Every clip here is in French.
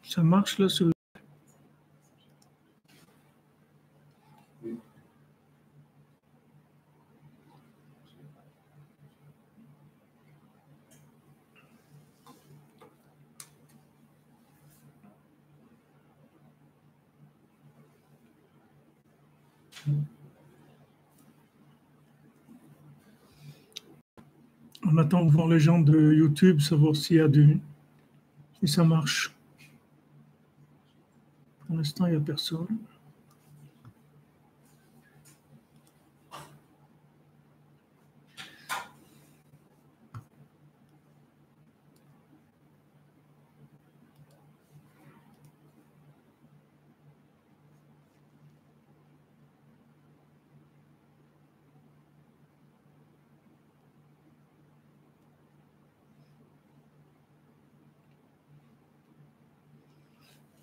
Ça marche là sur... On attend de voir les gens de YouTube, savoir s'il y a si ça marche. Pour l'instant, il n'y a personne.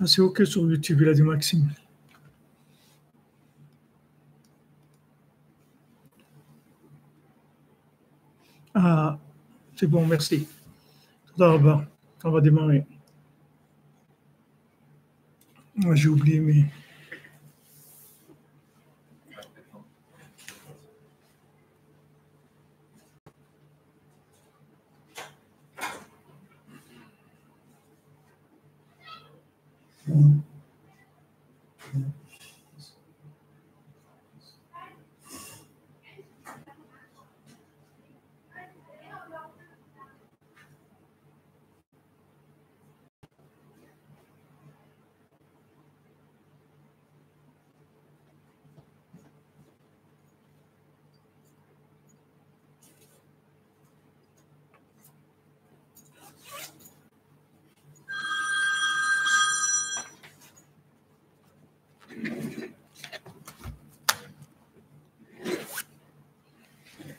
Ah, c'est OK sur YouTube, il a dit Maxime. Ah, c'est bon, merci. Là-bas, on va démarrer. Moi, j'ai oublié, mais...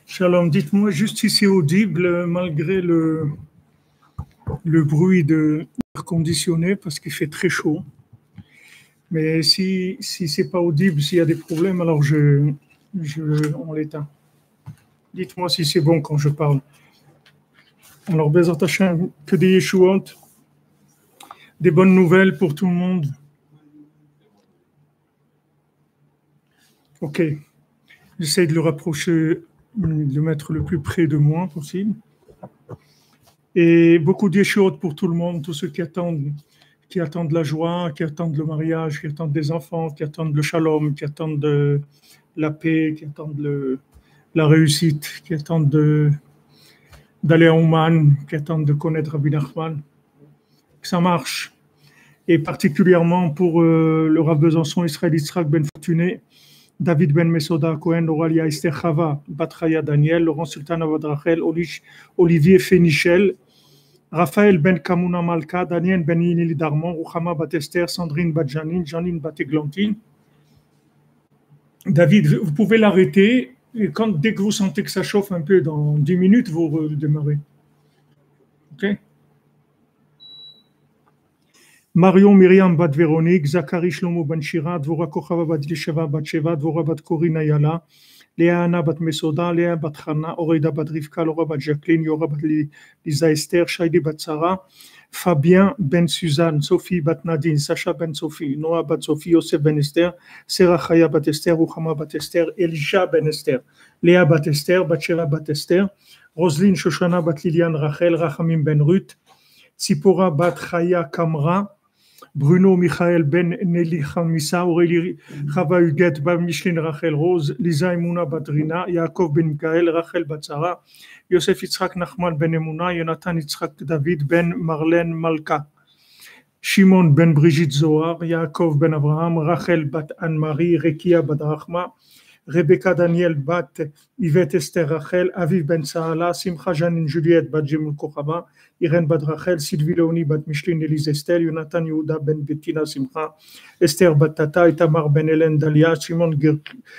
Shalom, dites-moi juste si c'est audible malgré le bruit de l'air conditionné parce qu'il fait très chaud. Mais si c'est pas audible, s'il y a des problèmes, alors on l'éteint. Dites-moi si c'est bon quand je parle. Alors, Bezat Hashem, que des Yeshuot, des bonnes nouvelles pour tout le monde. Ok, j'essaie de le rapprocher, de le mettre le plus près de moi possible. Et beaucoup de Yeshuot pour tout le monde, tous ceux qui attendent la joie, qui attendent le mariage, qui attendent des enfants, qui attendent le shalom, qui attendent la paix, qui attendent la réussite, qui attendent d'aller à Ouman, qui attendent de connaître Rabbi Nachman. Que ça marche. Et particulièrement pour le Rav Besançon, Israël Yitzhak Ben Fortuné, David Ben Mesoda Cohen, Auralia Esther Chava, Batraya Daniel, Laurent Sultan Avad Rachel, Olivier Fénichel, Raphaël Ben Kamuna Malka, Daniel Ben Yinili Darmon, Rouchama Batester, Sandrine Badjanine, Janine Bateglantine. David, vous pouvez l'arrêter et dès que vous sentez que ça chauffe un peu, dans 10 minutes, vous redémarrez. Ok? Marion Myriam Bat Véronique, Zachary Shlomo Ben Shira, Dvora Kochava Bat Lisheva Bat Sheva, Dvora Bat Korina Yala, Léa Anna Bat Mesoda, Léa Bat Chana, Oreida Bat Rivka, Laura Bat Jacqueline, Yora Bat Lisa Esther, Shaidi Bat Sarah, Fabien Ben Suzanne, Sophie Bat Nadine, Sacha Ben Sophie, Noah Bat Sophie, Yosef Ben Esther, Serah Chaya Bat Esther, Ruchama Bat Esther, Elisha Ben Esther, Léa Bat Esther, Batsheva Bat Esther, Roselyne Shoshana Bat Liliane Rachel, Rachamim Ben Ruth, Tzipora Bat Chaya Kamra, Bruno Michael Ben Nelly Chamissa, Aurélie Chava Huguette, Bab Micheline Rachel Rose, Lisa Emouna Badrina, Yaakov Ben Mikael, Rachel Batsara, Yosef Yitzhak Nachman Ben Emouna, Jonathan Yitzhak David Ben Marlène Malka, Shimon Ben Brigitte Zohar, Yaakov Ben Abraham, Rachel Bat Anne-Marie, Rekia Bat Rachma, Rebecca Daniel Bat Yvette Esther Rachel, Aviv Ben Sahala, Simcha Janine Juliette Bat Jemul Kochaba, Irène Bat Rachel, Sylvie Leoni Bat Micheline Elise Estelle, Jonathan Yehuda Ben Bettina Simcha, Esther Bat Tata, Itamar Ben Hélène Dalia,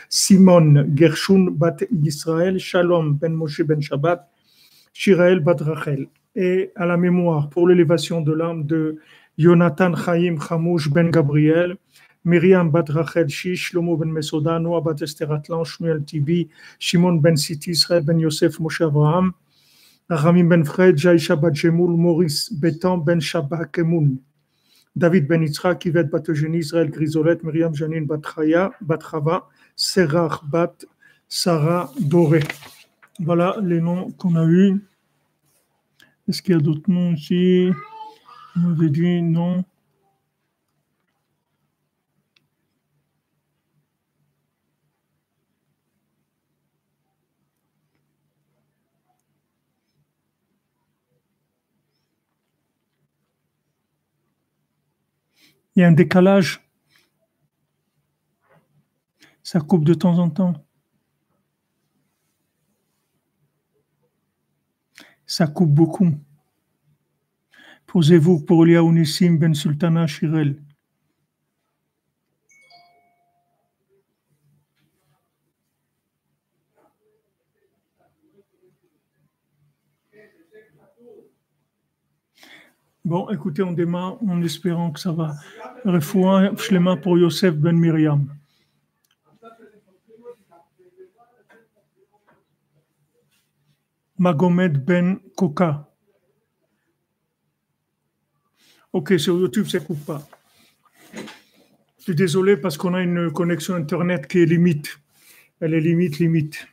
Simon Gershun Bat Yisraël, Shalom Ben Moshe Ben Shabbat, Shirael Bat Rachel. Et à la mémoire pour l'élévation de l'âme de Jonathan Chaim Chamouche Ben Gabriel, Myriam Bat Rachel Shish, Shlomo Ben Mesoda, Noah Bat Esther Atlan, Shmuel Tibi, Shimon Ben Siti, Israël Ben Yosef, Moshe Abraham, Rachamim Ben Fred, Jaisha Bat Jemoul, Maurice Betan Ben Shabak Emoun, David Ben Yitzhak, Yvette Bat Eugénie, Israël Grisolette, Myriam Janine Bat Chaya, Bat Chava, Serach Bat Sarah Doré. Voilà les noms qu'on a eus. Est-ce qu'il y a d'autres noms ici? On avait dit non. Il y a un décalage. Ça coupe de temps en temps. Ça coupe beaucoup. Posez-vous pour Elia Ounessim Ben Sultana Shirel. Bon, écoutez, on démarre en espérant que ça va. Refoua Shlema pour Yosef Ben Miriam. Magomed Ben Koka. Ok, sur YouTube, ça ne coupe pas. Je suis désolé parce qu'on a une connexion Internet qui est limite. Elle est limite.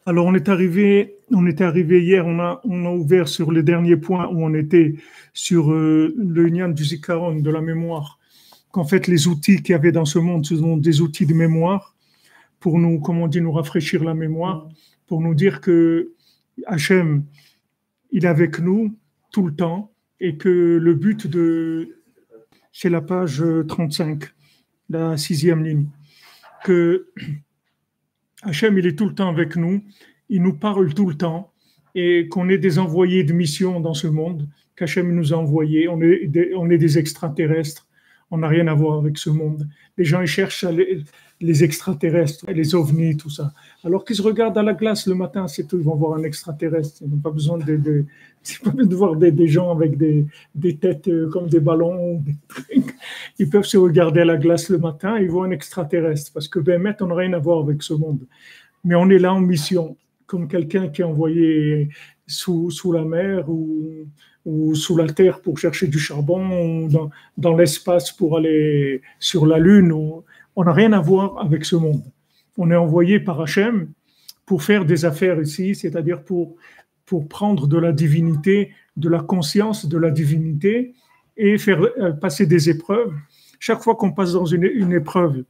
Alors, on est arrivé hier, on a ouvert sur les derniers points où on était sur le Inyan du Zikaron, de la mémoire. Qu'en fait, les outils qu'il y avait dans ce monde, ce sont des outils de mémoire pour nous, comme on dit, nous rafraîchir la mémoire, pour nous dire que Hachem, il est avec nous tout le temps et que le but c'est la page 35, la 6e ligne, que Hachem, il est tout le temps avec nous, il nous parle tout le temps, et qu'on est des envoyés de mission dans ce monde, qu'Hachem nous a envoyés, on est des extraterrestres, on n'a rien à voir avec ce monde. Les gens, ils cherchent les extraterrestres, les ovnis, tout ça. Alors qu'ils se regardent à la glace le matin, c'est tout, ils vont voir un extraterrestre. Ils n'ont pas besoin de voir des gens avec des têtes comme des ballons. Ils peuvent se regarder à la glace le matin, ils voient un extraterrestre. Parce que Bémet, on n'a rien à voir avec ce monde. Mais on est là en mission, comme quelqu'un qui est envoyé sous la mer ou sous la terre pour chercher du charbon, ou dans l'espace pour aller sur la Lune. On n'a rien à voir avec ce monde. On est envoyé par Hachem pour faire des affaires ici, c'est-à-dire pour prendre de la divinité, de la conscience de la divinité et faire passer des épreuves. Chaque fois qu'on passe dans une épreuve,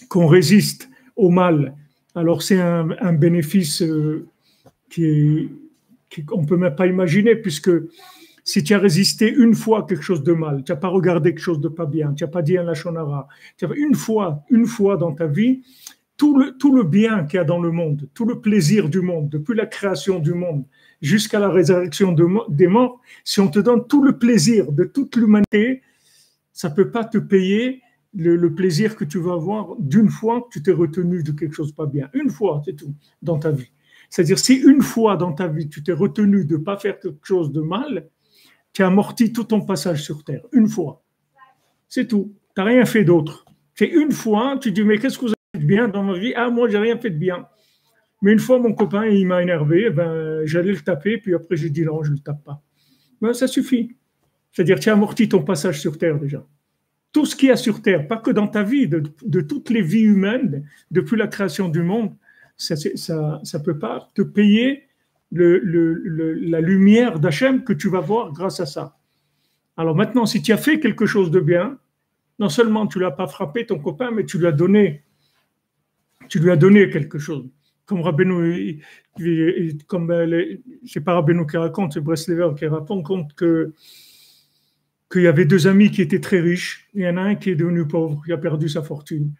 qu'on résiste au mal, alors c'est un bénéfice qu'on ne peut même pas imaginer, puisque si tu as résisté une fois quelque chose de mal, tu n'as pas regardé quelque chose de pas bien, tu n'as pas dit un lachon hara, une fois dans ta vie, tout le bien qu'il y a dans le monde, tout le plaisir du monde, depuis la création du monde jusqu'à la résurrection des morts, si on te donne tout le plaisir de toute l'humanité, ça ne peut pas te payer le plaisir que tu vas avoir d'une fois que tu t'es retenu de quelque chose de pas bien. Une fois, c'est tout, dans ta vie. C'est-à-dire, si une fois dans ta vie, tu t'es retenu de ne pas faire quelque chose de mal, tu as amorti tout ton passage sur Terre. Une fois. C'est tout. Tu n'as rien fait d'autre. C'est une fois, tu dis, mais qu'est-ce que vous avez fait de bien dans ma vie? Ah, moi, j'ai rien fait de bien. Mais une fois, mon copain, il m'a énervé, j'allais le taper, puis après, j'ai dit, non, je ne le tape pas. Ben, ça suffit. C'est-à-dire, tu as amorti ton passage sur Terre déjà. Tout ce qu'il y a sur Terre, pas que dans ta vie, de toutes les vies humaines, depuis la création du monde, ça ne peut pas te payer la lumière d'Hachem que tu vas voir grâce à ça. Alors maintenant, si tu as fait quelque chose de bien, non seulement tu ne l'as pas frappé ton copain, mais tu lui as donné quelque chose. Comme Rabbeinu, c'est pas Rabbeinu qui raconte, c'est Breslever qui raconte qu'il y avait deux amis qui étaient très riches, il y en a un qui est devenu pauvre, qui a perdu sa fortune.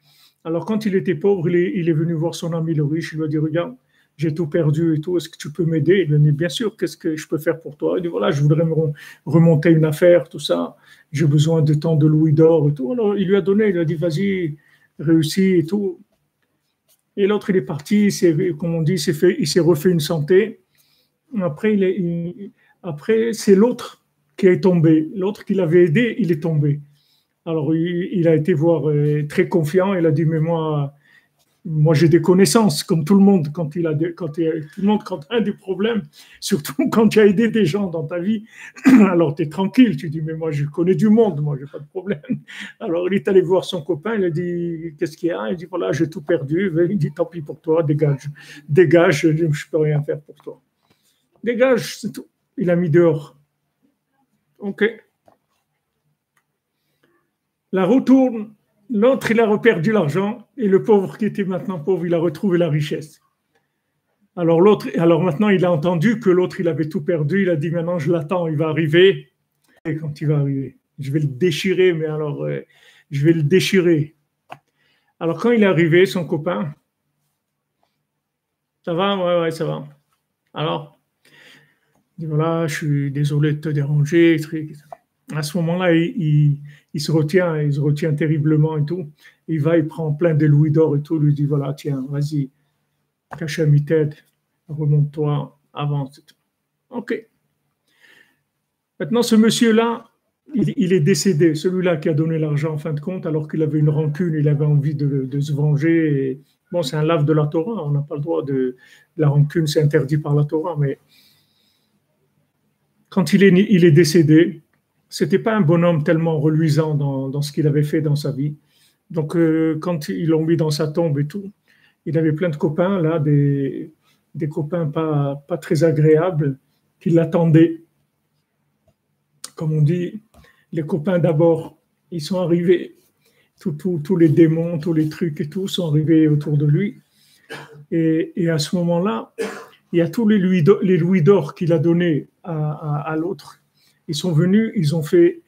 Alors quand il était pauvre, il est venu voir son ami le riche, il lui a dit, regarde, j'ai tout perdu et tout, est-ce que tu peux m'aider? Il lui a dit, bien sûr, qu'est-ce que je peux faire pour toi? Il dit, voilà, je voudrais me remonter une affaire, tout ça, j'ai besoin de tant de louis d'or et tout. Alors il lui a donné, il lui a dit, vas-y, réussis et tout. Et l'autre, il est parti, comme on dit, il s'est refait une santé. Après, c'est l'autre qui est tombé. L'autre qui l'avait aidé, il est tombé. Alors, il a été voir très confiant. Il a dit, mais moi, Moi, j'ai des connaissances, comme tout le monde, quand il a tout le monde, quand a des problèmes, surtout quand tu as aidé des gens dans ta vie, alors tu es tranquille, tu dis, mais moi, je connais du monde, moi, j'ai pas de problème. Alors, il est allé voir son copain, il a dit, qu'est-ce qu'il y a? Il dit, voilà, j'ai tout perdu. Il dit, tant pis pour toi, dégage, dégage, je ne peux rien faire pour toi. Dégage, c'est tout. Il a mis dehors. Ok. La roue tourne, l'autre, il a reperdu l'argent, et le pauvre qui était maintenant pauvre, il a retrouvé la richesse. Alors maintenant, il a entendu que l'autre, il avait tout perdu, il a dit, maintenant, je l'attends, il va arriver. Et quand il va arriver, je vais le déchirer, mais alors, je vais le déchirer. Alors, quand il est arrivé, son copain, ça va? Ouais, ça va. Alors, il dit, voilà, je suis désolé de te déranger. À ce moment-là, il se retient terriblement et tout. Il va, il prend plein de louis d'or et tout. Il lui dit, voilà, tiens, vas-y, cache à mi-tête, remonte-toi, avance. Ok. Maintenant, ce monsieur-là, il est décédé. Celui-là qui a donné l'argent, en fin de compte, alors qu'il avait une rancune, il avait envie de se venger. Et, bon, c'est un lave de la Torah. On n'a pas le droit de... La rancune, c'est interdit par la Torah. Mais quand il est décédé, c'était pas un bonhomme tellement reluisant dans ce qu'il avait fait dans sa vie. Donc, quand ils l'ont mis dans sa tombe et tout, il avait plein de copains, là, des copains pas très agréables, qui l'attendaient. Comme on dit, les copains d'abord, ils sont arrivés, tous les démons, tous les trucs et tout sont arrivés autour de lui. Et à ce moment-là, il y a tous les louis d'or qu'il a donnés à l'autre. Ils sont venus, ils ont fait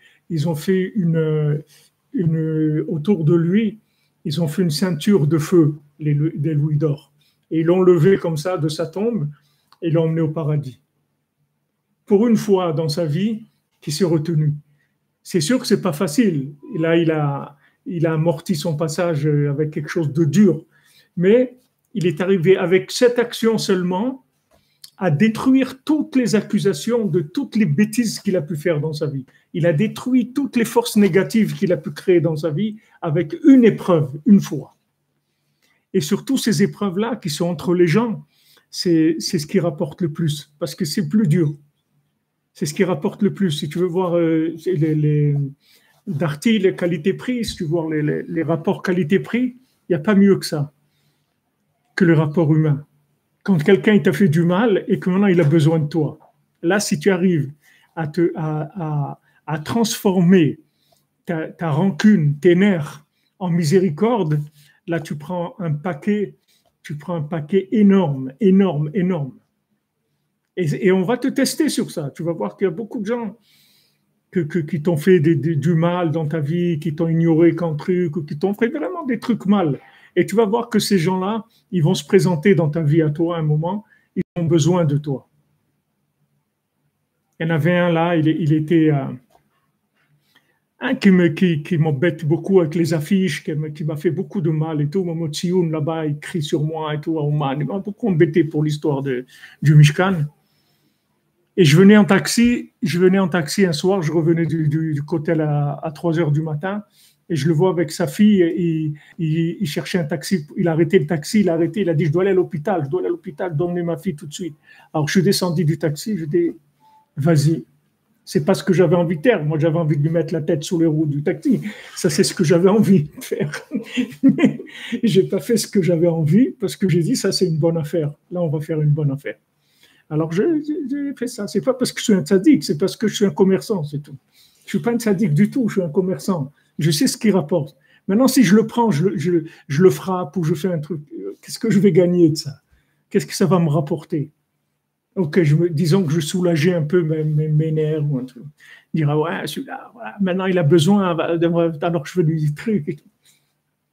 autour de lui, ils ont fait une ceinture de feu, des louis d'or. Et ils l'ont levé comme ça de sa tombe et l'ont emmené au paradis. Pour une fois dans sa vie, qui s'est retenu. C'est sûr que c'est pas facile. Et là, il a amorti son passage avec quelque chose de dur. Mais il est arrivé avec cette action seulement à détruire toutes les accusations de toutes les bêtises qu'il a pu faire dans sa vie. Il a détruit toutes les forces négatives qu'il a pu créer dans sa vie avec une épreuve, une fois. Et surtout ces épreuves-là qui sont entre les gens, c'est ce qui rapporte le plus, parce que c'est plus dur. C'est ce qui rapporte le plus. Si tu veux voir Darty, les qualités-prix, si tu veux voir les rapports qualité-prix, il n'y a pas mieux que ça, que le rapport humain. Quand quelqu'un t'a fait du mal et que maintenant il a besoin de toi, là, si tu arrives à transformer ta rancune, tes nerfs en miséricorde, là, tu prends un paquet énorme. Et on va te tester sur ça. Tu vas voir qu'il y a beaucoup de gens qui t'ont fait du mal dans ta vie, qui t'ont ignoré qu'un truc, ou qui t'ont fait vraiment des trucs mal. Et tu vas voir que ces gens-là, ils vont se présenter dans ta vie à toi à un moment, ils ont besoin de toi. Il y en avait un là, il était un qui m'embête beaucoup avec les affiches, qui m'a fait beaucoup de mal et tout. Momo Tsioun là-bas, il crie sur moi et tout, il m'a beaucoup embêté pour l'histoire du Mishkan. Et je venais en taxi un soir, je revenais du cotel à 3 heures du matin, et je le vois avec sa fille, et il cherchait un taxi, il a arrêté le taxi, il a dit, je dois aller à l'hôpital, donner ma fille tout de suite. Alors je suis descendu du taxi, je dis, vas-y, c'est pas ce que j'avais envie de faire, moi j'avais envie de lui mettre la tête sous les roues du taxi, ça c'est ce que j'avais envie de faire. Mais j'ai pas fait ce que j'avais envie, parce que j'ai dit, ça c'est une bonne affaire, là on va faire une bonne affaire. Alors, j'ai fait ça. C'est pas parce que je suis un tzaddik, c'est parce que je suis un commerçant, c'est tout. Je suis pas un tzaddik du tout, je suis un commerçant. Je sais ce qu'il rapporte. Maintenant, si je le prends, je le frappe ou je fais un truc, qu'est-ce que je vais gagner de ça? Qu'est-ce que ça va me rapporter? Ok, disons que je soulageais un peu mes nerfs ou un truc. Il dira, ouais, celui-là, voilà, maintenant il a besoin, alors je fais du truc et tout.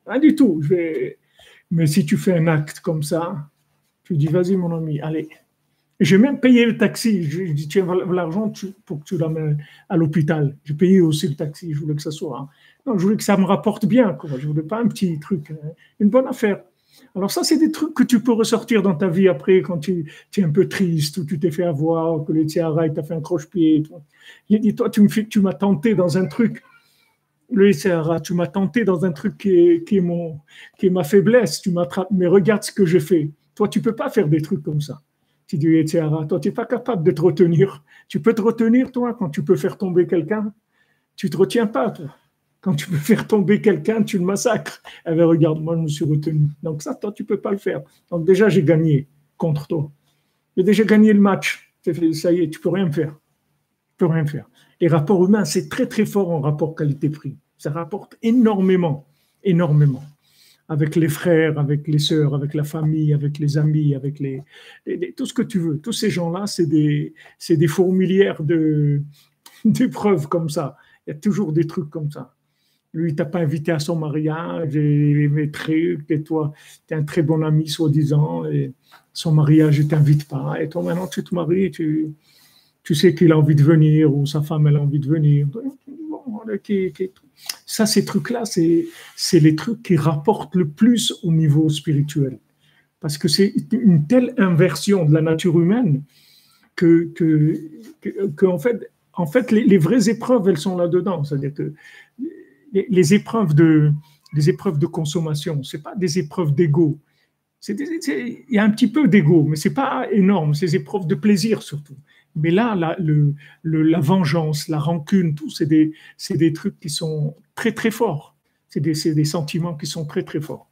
Pas du tout. Mais si tu fais un acte comme ça, tu dis, vas-y mon ami, allez. J'ai même payé le taxi. Je dis, tiens, l'argent pour que tu l'amènes à l'hôpital. J'ai payé aussi le taxi. Je voulais que ça soit. Non, je voulais que ça me rapporte bien, quoi. Je voulais pas un petit truc. Une bonne affaire. Alors ça, c'est des trucs que tu peux ressortir dans ta vie après quand tu es un peu triste ou tu t'es fait avoir, que le tiara t'a fait un croche-pied. Il dit, toi, tu m'as tenté dans un truc. Le Sahara, tu m'as tenté dans un truc qui est ma faiblesse, tu m'attrapes, mais regarde ce que je fais. Toi, tu ne peux pas faire des trucs comme ça. Tu dis, Sahara, toi, tu n'es pas capable de te retenir. Tu peux te retenir, toi, quand tu peux faire tomber quelqu'un. Tu ne te retiens pas, toi. Quand tu peux faire tomber quelqu'un, tu le massacres. Eh bien, regarde, moi, je me suis retenu. Donc ça, toi, tu ne peux pas le faire. Donc déjà, j'ai gagné contre toi. J'ai déjà gagné le match. Ça y est, tu ne peux rien faire. Tu peux rien faire. Les rapports humains, c'est très, très fort en rapport qualité-prix. Ça rapporte énormément, énormément. Avec les frères, avec les sœurs, avec la famille, avec les amis, avec tout ce que tu veux. Tous ces gens-là, c'est des fourmilières d'épreuves comme ça. Il y a toujours des trucs comme ça. Lui, il t'a pas invité à son mariage, et mes trucs, et toi, tu es un très bon ami, soi-disant, et son mariage, il t'invite pas. Et toi, maintenant, tu te maries, tu sais qu'il a envie de venir, ou sa femme, elle a envie de venir. Bon, ça, ces trucs-là, c'est les trucs qui rapportent le plus au niveau spirituel. Parce que c'est une telle inversion de la nature humaine que en fait les vraies épreuves, elles sont là-dedans. C'est-à-dire que les épreuves de consommation, c'est pas des épreuves d'ego. Il y a un petit peu d'ego, mais c'est pas énorme. C'est des épreuves de plaisir surtout. Mais là, la vengeance, la rancune, tout, c'est des trucs qui sont très très forts. C'est des sentiments qui sont très très forts.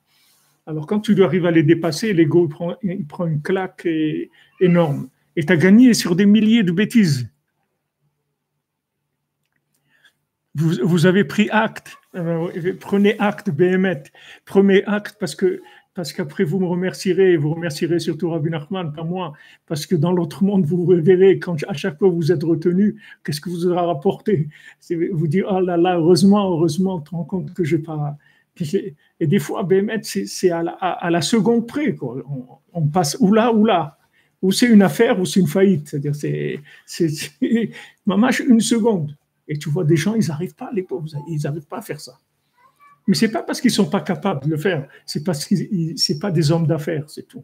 Alors quand tu arrives à les dépasser, l'ego il prend une claque énorme. Et tu as gagné sur des milliers de bêtises. Vous avez pris acte, prenez acte, Béhémet, prenez acte parce qu'après vous me remercierez, vous remercierez surtout Rabbi Nachman, pas moi, parce que dans l'autre monde, vous verrez, quand à chaque fois vous êtes retenu, qu'est-ce que vous aura rapporté? Vous dire, oh là là, heureusement, tu te rends compte que je n'ai pas... Et des fois, Béhémet, c'est à la seconde près, quoi. On passe ou là, ou c'est une affaire ou c'est une faillite, c'est-à-dire c'est mamache une seconde. Et tu vois des gens, ils n'arrivent pas, les pauvres, ils n'arrivent pas à faire ça. Mais ce n'est pas parce qu'ils ne sont pas capables de le faire, c'est parce que ce pas des hommes d'affaires, c'est tout.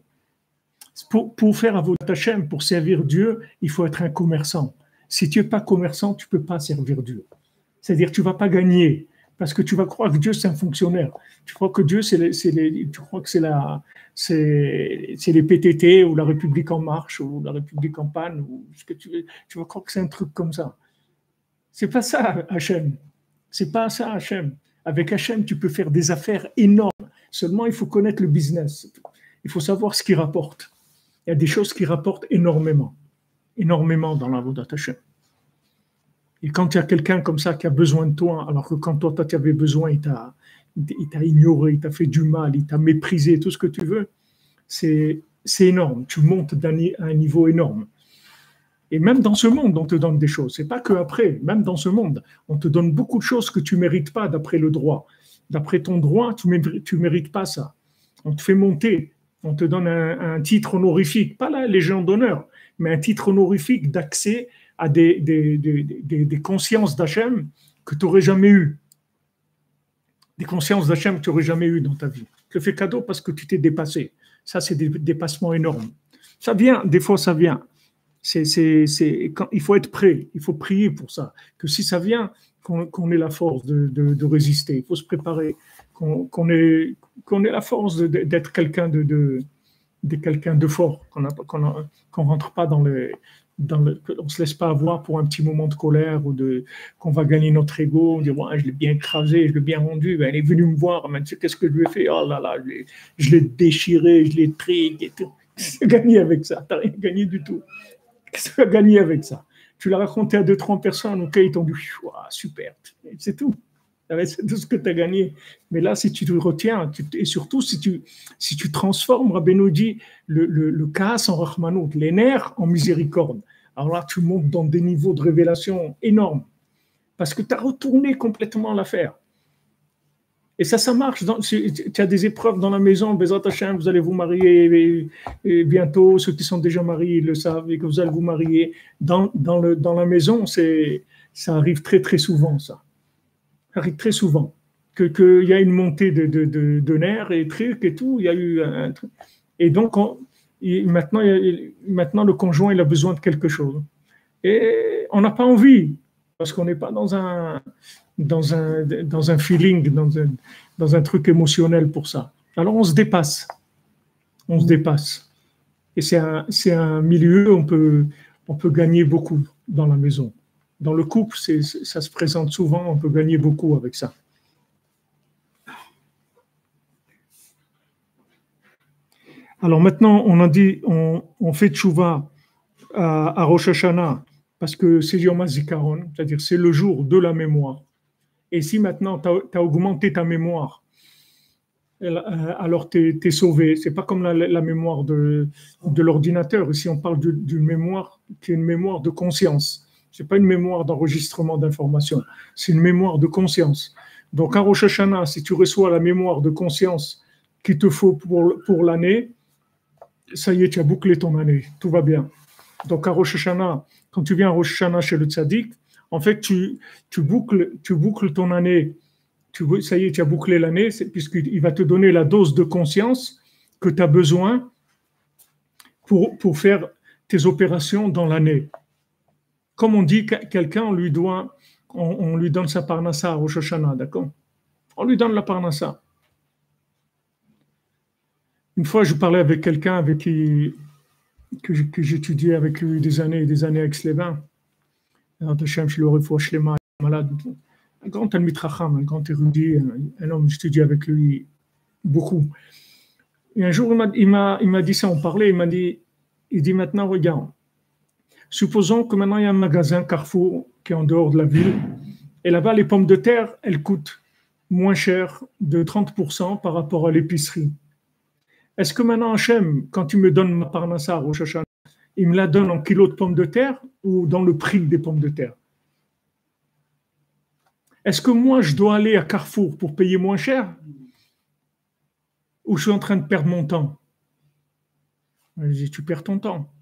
Pour faire Avodat Hashem, pour servir Dieu, il faut être un commerçant. Si tu n'es pas commerçant, tu ne peux pas servir Dieu. C'est-à-dire que tu ne vas pas gagner, parce que tu vas croire que Dieu, c'est un fonctionnaire. Tu crois que Dieu, tu crois que c'est les PTT ou la République en marche ou la République en panne, ou ce que tu vas croire que c'est un truc comme ça. C'est pas ça, Hachem. C'est pas ça, Hachem. Avec Hachem, tu peux faire des affaires énormes. Seulement, il faut connaître le business. Il faut savoir ce qui rapporte. Il y a des choses qui rapportent énormément. Énormément dans la Avodat Hachem. Et quand il y a quelqu'un comme ça qui a besoin de toi, alors que quand toi, tu avais besoin, il t'a ignoré, il t'a fait du mal, il t'a méprisé, tout ce que tu veux, c'est énorme. Tu montes à un niveau énorme. Et même dans ce monde, on te donne des choses. C'est pas que après, même dans ce monde, on te donne beaucoup de choses que tu mérites pas d'après le droit. D'après ton droit, tu mérites pas ça. On te fait monter, on te donne un titre honorifique, pas la Légion d'honneur, mais un titre honorifique d'accès à des consciences d'Hachem que tu n'aurais jamais eues. Des consciences d'Hachem que tu n'aurais jamais eues dans ta vie. Je te fais cadeau parce que tu t'es dépassé. Ça, c'est des dépassements énormes. Ça vient, des fois, ça vient. Il faut être prêt, il faut prier pour ça. Que si ça vient, qu'on ait la force de résister. Il faut se préparer, qu'on ait la force d'être quelqu'un de fort, qu'on ne rentre pas qu'on ne se laisse pas avoir pour un petit moment de colère ou qu'on va gagner notre ego, on dit ouais, je l'ai bien écrasé, je l'ai bien rendu, ben, elle est venue me voir, mais qu'est-ce que je lui ai fait? Oh là là, je l'ai déchiré, je l'ai trié et tout. Qu'est-ce que tu as gagné avec ça? Tu n'as rien gagné du tout. Qu'est-ce que tu as gagné avec ça? Tu l'as raconté à 2-3 personnes, ok, ils t'ont dit super, c'est tout. C'est tout ce que tu as gagné. Mais là, si tu te retiens, et surtout si tu transformes, Rabbeinu dit, le kaas en rahmanout, les nerfs en miséricorde. Alors là, tu montes dans des niveaux de révélation énormes. Parce que tu as retourné complètement l'affaire. Et ça marche. Tu as des épreuves dans la maison, Bezrat Hashem, vous allez vous marier et bientôt. Ceux qui sont déjà mariés ils le savent et que vous allez vous marier. Dans la maison, ça arrive très, très souvent, ça. Ça arrive très souvent. Qu'il y a une montée de nerfs et trucs et tout. Il y a eu un truc. Et donc, maintenant, le conjoint, il a besoin de quelque chose. Et on n'a pas envie. parce qu'on n'est pas dans un feeling, dans un truc émotionnel pour ça. Alors on se dépasse. On se dépasse. Et c'est un milieu où on peut gagner beaucoup dans la maison. Dans le couple, ça se présente souvent, on peut gagner beaucoup avec ça. Alors maintenant, on a dit, on fait tchouva à Rosh Hashanah, parce que c'est Yom HaZikaron, c'est-à-dire c'est le jour de la mémoire. Et si maintenant tu as augmenté ta mémoire, alors tu es sauvé. Ce n'est pas comme la mémoire de l'ordinateur. Ici, on parle d'une mémoire qui est une mémoire de conscience. Ce n'est pas une mémoire d'enregistrement d'informations, c'est une mémoire de conscience. Donc, à Rosh Hashanah, si tu reçois la mémoire de conscience qu'il te faut pour l'année, ça y est, tu as bouclé ton année, tout va bien. Donc, à Rosh Hashanah, quand tu viens à Rosh Hashanah chez le tzaddik, en fait, tu boucles ton année. Ça y est, tu as bouclé l'année, puisqu'il va te donner la dose de conscience que tu as besoin pour faire tes opérations dans l'année. Comme on dit, quelqu'un, on lui donne sa parnassa à Rosh Hashanah, d'accord? On lui donne la parnassa. Une fois, je parlais avec quelqu'un avec qui que j'étudiais avec lui des années et des années à Aix-les-Bains. Alors, Hachem, je le refoue, Shlema, malade. Un grand Talmid Chacham, un grand érudit, un homme, j'étudie avec lui beaucoup. Et un jour, il m'a dit ça, on parlait, il dit maintenant, regarde, supposons que maintenant il y a un magasin Carrefour qui est en dehors de la ville, et là-bas, les pommes de terre, elles coûtent moins cher de 30% par rapport à l'épicerie. Est-ce que maintenant, Hachem, quand tu me donnes ma parnassa à Rosh Hashanah, il me la donne en kilos de pommes de terre ou dans le prix des pommes de terre? Est-ce que moi, je dois aller à Carrefour pour payer moins cher ou je suis en train de perdre mon temps? Je dis, tu perds ton temps.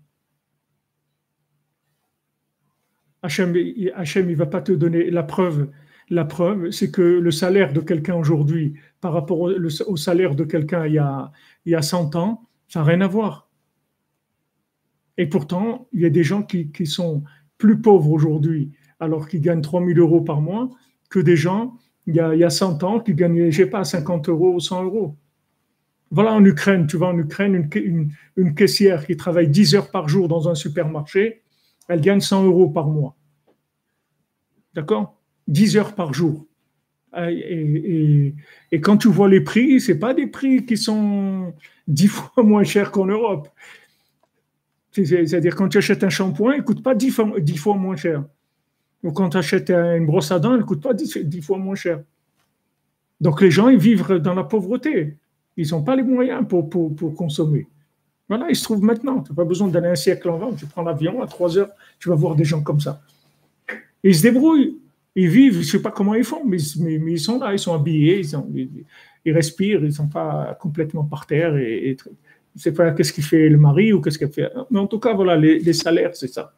Hachem, il ne va pas te donner la preuve. La preuve, c'est que le salaire de quelqu'un aujourd'hui par rapport au salaire de quelqu'un il y a 100 ans, ça n'a rien à voir. Et pourtant, il y a des gens qui sont plus pauvres aujourd'hui, alors qu'ils gagnent 3 000 euros par mois, que des gens, il y a 100 ans, qui gagnaient, je ne sais pas, 50 euros ou 100 euros. Voilà, en Ukraine, tu vois, en Ukraine, une caissière qui travaille 10 heures par jour dans un supermarché, elle gagne 100 euros par mois. D'accord? 10 heures par jour. Et quand tu vois les prix, ce n'est pas des prix qui sont 10 fois moins chers qu'en Europe. C'est-à-dire, quand tu achètes un shampoing, il ne coûte pas 10 fois moins cher. Ou quand tu achètes une brosse à dents, elle ne coûte pas 10 fois moins cher. Donc, les gens, ils vivent dans la pauvreté. Ils n'ont pas les moyens pour consommer. Voilà, ils se trouvent maintenant. Tu n'as pas besoin d'aller un siècle en avant. Tu prends l'avion, à 3 heures, tu vas voir des gens comme ça. Et ils se débrouillent. Ils vivent, je ne sais pas comment ils font, mais ils sont là, ils sont habillés, ils respirent, ils ne sont pas complètement par terre. Je ne sais pas qu'est-ce qu'il fait le mari ou qu'est-ce qu'il fait. Mais en tout cas, voilà, les salaires, c'est ça.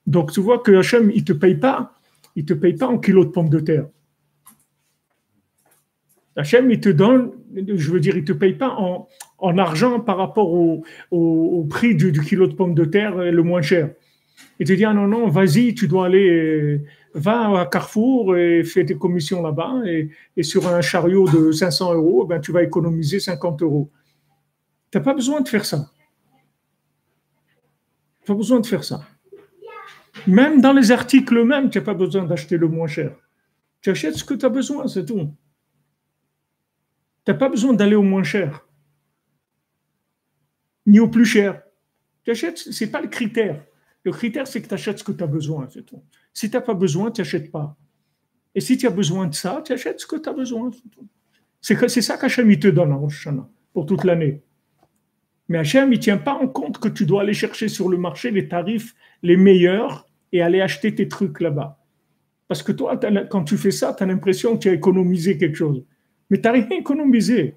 Donc, tu vois que Hachem, il ne te paye pas en kilos de pommes de terre. Hachem, il te donne, je veux dire, il ne te paye pas en argent par rapport au prix du kilo de pommes de terre le moins cher. Il te dit, ah non, vas-y, tu dois aller, va à Carrefour et fais tes commissions là-bas et sur un chariot de 500 euros, ben, tu vas économiser 50 euros. Tu n'as pas besoin de faire ça. Tu n'as pas besoin de faire ça. Même dans les articles même, tu n'as pas besoin d'acheter le moins cher. Tu achètes ce que tu as besoin, c'est tout. Tu n'as pas besoin d'aller au moins cher, ni au plus cher. Tu achètes, ce n'est pas le critère. Le critère, c'est que tu achètes ce que tu as besoin, c'est tout. Si tu n'as pas besoin, tu n'achètes pas. Et si tu as besoin de ça, tu achètes ce que tu as besoin, c'est tout. C'est ça qu'Hachem il te donne en Rosh Hashanah, pour toute l'année. Mais Hachem, il ne tient pas en compte que tu dois aller chercher sur le marché les tarifs les meilleurs et aller acheter tes trucs là-bas. Parce que toi, quand tu fais ça, tu as l'impression que tu as économisé quelque chose. Mais tu n'as rien économisé.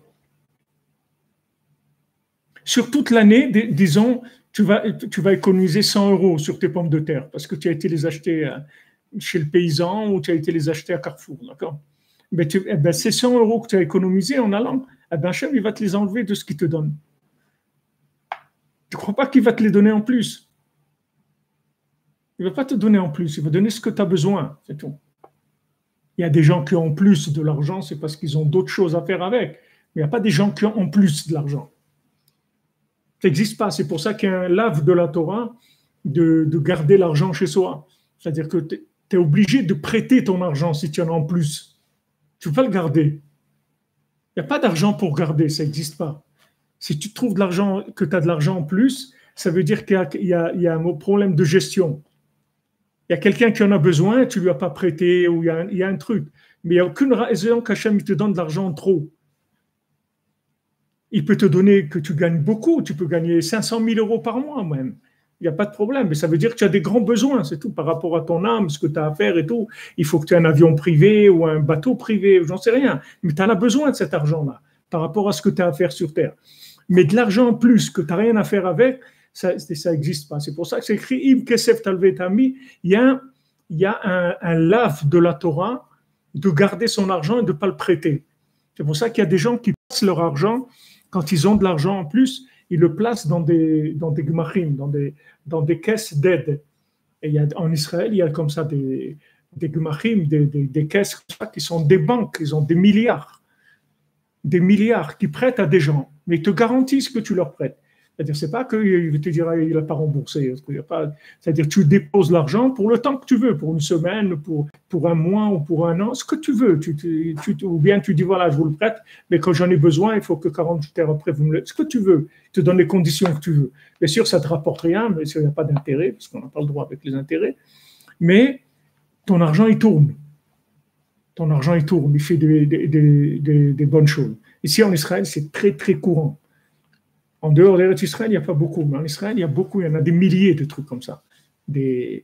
Sur toute l'année, disons, tu vas économiser 100 euros sur tes pommes de terre parce que tu as été les acheter chez le paysan ou tu as été les acheter à Carrefour. D'accord? Mais ces 100 euros que tu as économisés en allant, Hachem, il va te les enlever de ce qu'il te donne. Tu ne crois pas qu'il va te les donner en plus? Il ne va pas te donner en plus, il va donner ce que tu as besoin, c'est tout. Il y a des gens qui ont plus de l'argent, c'est parce qu'ils ont d'autres choses à faire avec. Mais il n'y a pas des gens qui ont plus de l'argent. Ça n'existe pas. C'est pour ça qu'il y a un lave de la Torah de garder l'argent chez soi. C'est-à-dire que tu es obligé de prêter ton argent si tu en as en plus. Tu ne peux pas le garder. Il n'y a pas d'argent pour garder, ça n'existe pas. Si tu trouves de l'argent, que tu as de l'argent en plus, ça veut dire qu'il y a un problème de gestion. Il y a quelqu'un qui en a besoin, tu ne lui as pas prêté, ou il y a un truc. Mais il n'y a aucune raison qu'Hachem te donne de l'argent trop. Il peut te donner que tu gagnes beaucoup, tu peux gagner 500 000 euros par mois même. Il n'y a pas de problème, mais ça veut dire que tu as des grands besoins, c'est tout, par rapport à ton âme, ce que tu as à faire et tout. Il faut que tu aies un avion privé ou un bateau privé, j'en sais rien. Mais tu en as besoin de cet argent-là, par rapport à ce que tu as à faire sur Terre. Mais de l'argent en plus que tu n'as rien à faire avec, ça n'existe pas. C'est pour ça que c'est écrit Im Kesef Talvet Ami. Il y a un lave de la Torah de garder son argent et de ne pas le prêter. C'est pour ça qu'il y a des gens qui passent leur argent, quand ils ont de l'argent en plus, ils le placent dans des gmachim, dans des caisses d'aide. Et en Israël, il y a comme ça des gmachim, des caisses qui sont des banques, ils ont des milliards qui prêtent à des gens, mais ils te garantissent que tu leur prêtes. C'est-à-dire, c'est pas qu'il te dira il n'a pas remboursé. C'est-à-dire, tu déposes l'argent pour le temps que tu veux, pour une semaine, pour un mois ou pour un an, ce que tu veux. Ou bien tu dis voilà, je vous le prête, mais quand j'en ai besoin, il faut que 48 heures après, vous me le. Ce que tu veux, je te donne les conditions que tu veux. Bien sûr, ça ne te rapporte rien, mais il n'y a pas d'intérêt, parce qu'on n'a pas le droit avec les intérêts. Mais ton argent, il tourne. Ton argent, il tourne, il fait des bonnes choses. Ici, en Israël, c'est très, très courant. En dehors d'Israël, il n'y a pas beaucoup, mais en Israël, il y a beaucoup, il y en a des milliers de trucs comme ça, des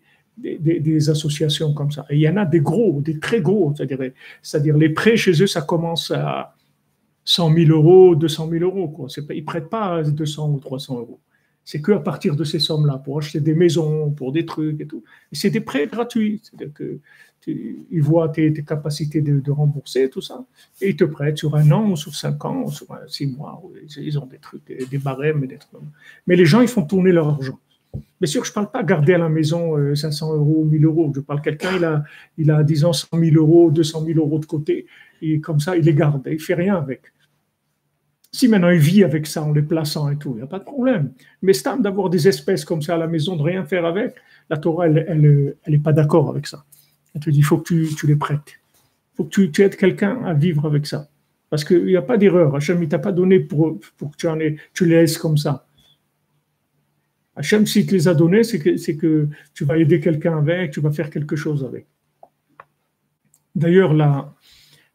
associations comme ça. Et il y en a des gros, des très gros, c'est-à-dire les prêts chez eux, ça commence à 100 000 euros, 200 000 euros. Quoi. Ils ne prêtent pas 200 ou 300 euros. C'est qu'à partir de ces sommes-là, pour acheter des maisons, pour des trucs et tout. Et c'est des prêts gratuits, c'est-à-dire qu'ils voient tes capacités de rembourser, tout ça, et ils te prêtent sur 1 an, ou sur 5 ans, ou sur 6 mois. Ils ont des trucs, des barèmes, des trucs. Mais les gens, ils font tourner leur argent. Bien sûr, je ne parle pas garder à la maison 500 euros, 1000 euros. Je parle de quelqu'un, il a, disons, 100 000 euros, 200 000 euros de côté, et comme ça, il les garde, il ne fait rien avec. Si maintenant il vit avec ça en les plaçant et tout, il n'y a pas de problème. Mais c'est d'avoir des espèces comme ça à la maison, de rien faire avec, la Torah, elle n'est pas d'accord avec ça. Elle te dit, il faut que tu les prêtes. Il faut que tu aides quelqu'un à vivre avec ça. Parce qu'il n'y a pas d'erreur. Hachem, il ne t'a pas donné pour que tu les laisses comme ça. Hachem, s'il te les a donnés, c'est que tu vas aider quelqu'un avec, tu vas faire quelque chose avec. D'ailleurs, là,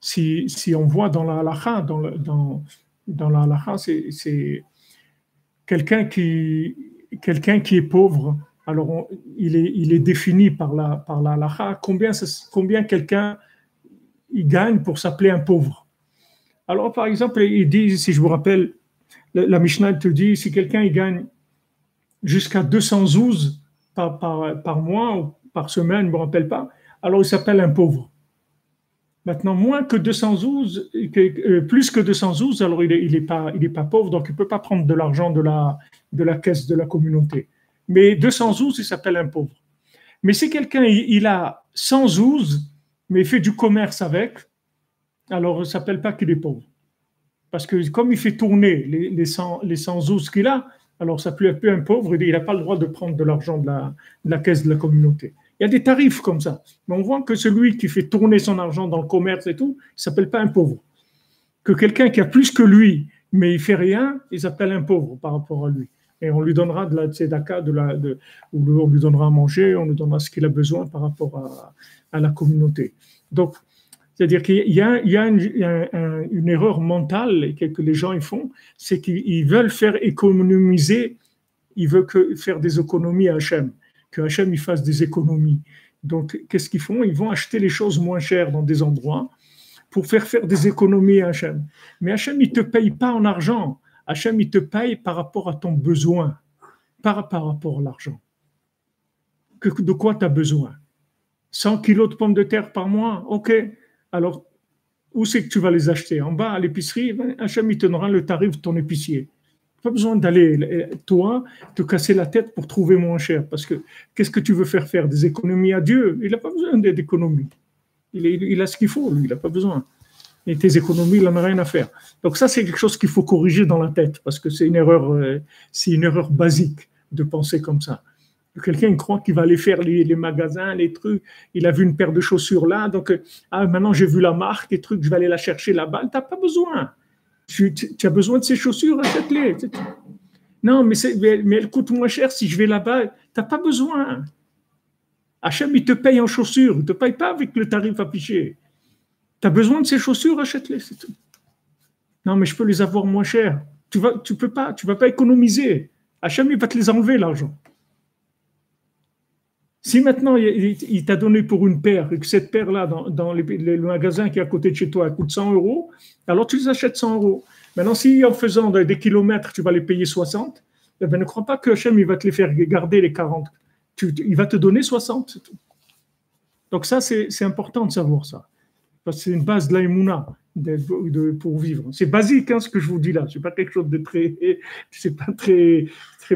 si on voit dans la halakha, dans la halakha, c'est quelqu'un qui est pauvre. Alors, il est défini par la halakha. Combien quelqu'un il gagne pour s'appeler un pauvre. Alors, par exemple, il dit, si je vous rappelle, la Mishnah te dit, si quelqu'un il gagne jusqu'à 212 par mois ou par semaine, je ne me rappelle pas, alors il s'appelle un pauvre. Maintenant, moins que 212, plus que 212, alors il est pas pauvre, donc il ne peut pas prendre de l'argent de la caisse de la communauté. Mais 212, il s'appelle un pauvre. Mais si quelqu'un il a 112, mais il fait du commerce avec, alors il ne s'appelle pas qu'il est pauvre. Parce que comme il fait tourner les 112 qu'il a, alors ça peut être un pauvre, il n'a pas le droit de prendre de l'argent de la caisse de la communauté. Il y a des tarifs comme ça. Mais on voit que celui qui fait tourner son argent dans le commerce et tout, il ne s'appelle pas un pauvre. Que quelqu'un qui a plus que lui, mais il ne fait rien, il s'appelle un pauvre par rapport à lui. Et on lui donnera de la tzedaka, ou on lui donnera à manger, on lui donnera ce qu'il a besoin par rapport à la communauté. Donc, c'est-à-dire qu'il y a une erreur mentale que les gens ils font, c'est qu'ils veulent faire économiser, ils veulent faire des économies à Hachem, que Hachem il fasse des économies. Donc, qu'est-ce qu'ils font? Ils vont acheter les choses moins chères dans des endroits pour faire des économies à Hachem. Mais Hachem, il ne te paye pas en argent. Hachem, il te paye par rapport à ton besoin, par rapport à l'argent. De quoi tu as besoin? 100 kilos de pommes de terre par mois? Ok. Alors, où c'est que tu vas les acheter? En bas, à l'épicerie, Hachem, il te donnera le tarif de ton épicier. Pas besoin d'aller, toi, te casser la tête pour trouver moins cher. Parce que qu'est-ce que tu veux faire des économies à Dieu? Il n'a pas besoin d'économies. Il a ce qu'il faut, lui, il n'a pas besoin. Et tes économies, il n'en a rien à faire. Donc ça, c'est quelque chose qu'il faut corriger dans la tête, parce que c'est une erreur basique de penser comme ça. Quelqu'un croit qu'il va aller faire les magasins, les trucs. Il a vu une paire de chaussures là, donc maintenant j'ai vu la marque, les trucs, je vais aller la chercher là-bas. Tu n'as pas besoin. Tu as besoin de ces chaussures, achète-les. Non, mais elles coûtent moins cher si je vais là-bas. Tu n'as pas besoin. Hachem, il te paye en chaussures. Il ne te paye pas avec le tarif affiché. Tu as besoin de ces chaussures, achète-les, c'est tout. Non, mais je peux les avoir moins cher. Tu vas pas économiser. Hachem, il va te les enlever, l'argent. Si maintenant il t'a donné pour une paire et que cette paire-là, dans le magasin qui est à côté de chez toi, elle coûte 100 euros, alors tu les achètes 100 euros. Maintenant, si en faisant des kilomètres, tu vas les payer 60, eh ben, ne crois pas que Hachem, il va te les faire garder les 40. Il va te donner 60, c'est tout. Donc ça, c'est important de savoir ça. Parce que c'est une base de l'aïmouna pour vivre. C'est basique, hein, ce que je vous dis là. C'est pas quelque chose de c'est pas très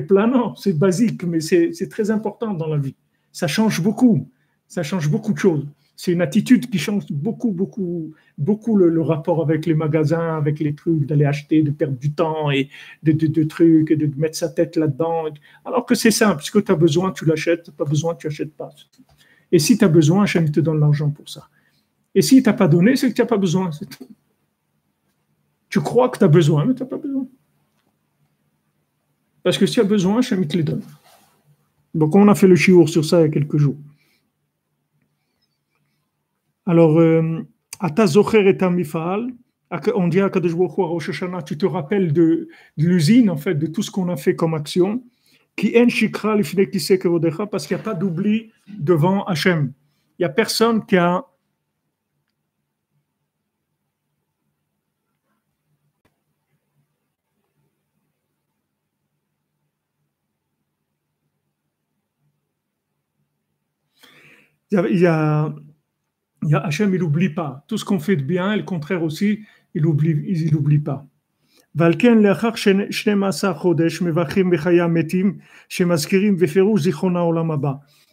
planant. C'est basique, mais c'est très important dans la vie. Ça change beaucoup. Ça change beaucoup de choses. C'est une attitude qui change beaucoup le rapport avec les magasins, avec les trucs, d'aller acheter, de perdre du temps et de trucs, et de mettre sa tête là-dedans. Alors que c'est simple. Si tu as besoin, tu l'achètes. Pas besoin, tu n'achètes pas. Et si tu as besoin, Hachem te donne l'argent pour ça. Et s'il ne t'a pas donné, c'est que tu n'as pas besoin. C'est tout. Tu crois que tu as besoin, mais tu n'as pas besoin. Parce que si tu as besoin, Hachem te les donne. Donc, on a fait le shiur sur ça il y a quelques jours. Alors, Ata Zocher et Amifal, on dit à Kadosh Baruch Hu, à Rosh Hashanah, tu te rappelles de l'usine, en fait, de tout ce qu'on a fait comme action, qui en shikra l'ifnei kisei kevodecha, parce qu'il n'y a pas d'oubli devant Hachem. Il n'y a personne qui a. Hachem, il n'oublie pas. Tout ce qu'on fait de bien, et le contraire aussi, il n'oublie pas.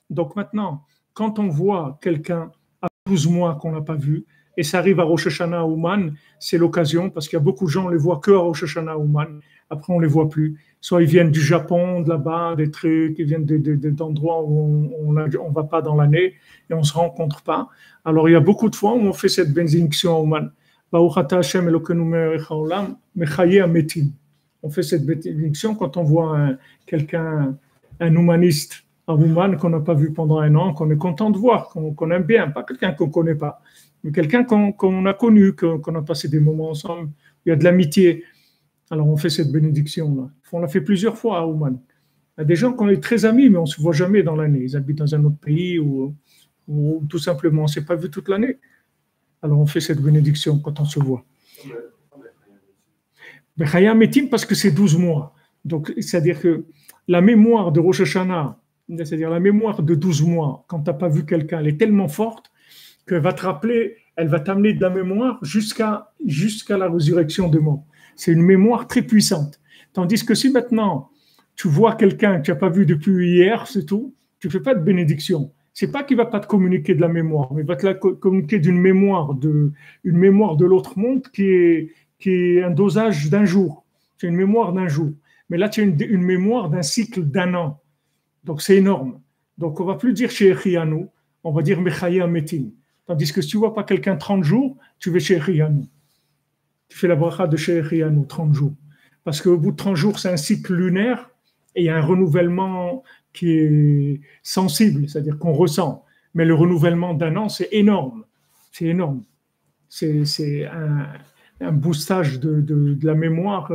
Donc maintenant, quand on voit quelqu'un à 12 mois qu'on n'a pas vu, et ça arrive à Rosh Hashanah Ouman, c'est l'occasion, parce qu'il y a beaucoup de gens, on les voit que à Rosh Hashanah Ouman, après on les voit plus. Soit ils viennent du Japon, de là-bas, des trucs, ils viennent d'endroits où on va pas dans l'année et on se rencontre pas. Alors il y a beaucoup de fois où on fait cette bénédiction à Ouman. On fait cette bénédiction quand on voit quelqu'un, un humaniste à Ouman qu'on n'a pas vu pendant un an, qu'on est content de voir, qu'on aime bien, pas quelqu'un qu'on ne connaît pas, mais quelqu'un qu'on a connu, qu'on a passé des moments ensemble, il y a de l'amitié. Alors on fait cette bénédiction-là. On l'a fait plusieurs fois à Ouman. Il y a des gens qu'on est très amis, mais on ne se voit jamais dans l'année. Ils habitent dans un autre pays ou tout simplement on ne s'est pas vu toute l'année. Alors on fait cette bénédiction quand on se voit. Bechaya Metim parce que c'est 12 mois. Donc c'est-à-dire que la mémoire de Rosh Hashanah, c'est-à-dire la mémoire de 12 mois, quand tu n'as pas vu quelqu'un, elle est tellement forte qu'elle va te rappeler, elle va t'amener de la mémoire jusqu'à la résurrection des morts. C'est une mémoire très puissante. Tandis que si maintenant tu vois quelqu'un que tu n'as pas vu depuis hier, c'est tout, tu ne fais pas de bénédiction. C'est pas qu'il va pas te communiquer de la mémoire, mais il va te la communiquer une mémoire de l'autre monde qui est un dosage d'un jour. C'est une mémoire d'un jour. Mais là, tu as une mémoire d'un cycle d'un an. Donc, c'est énorme. Donc, on va plus dire chez Echianu, on va dire Mechaya Metin. Tandis que si tu vois pas quelqu'un 30 jours, tu vas chez Echianu. Tu fais la bracha de chez Echianu 30 jours. Parce qu'au bout de 30 jours, c'est un cycle lunaire et il y a un renouvellement qui est sensible, c'est-à-dire qu'on ressent. Mais le renouvellement d'un an, c'est énorme. C'est énorme. C'est un boostage de la mémoire.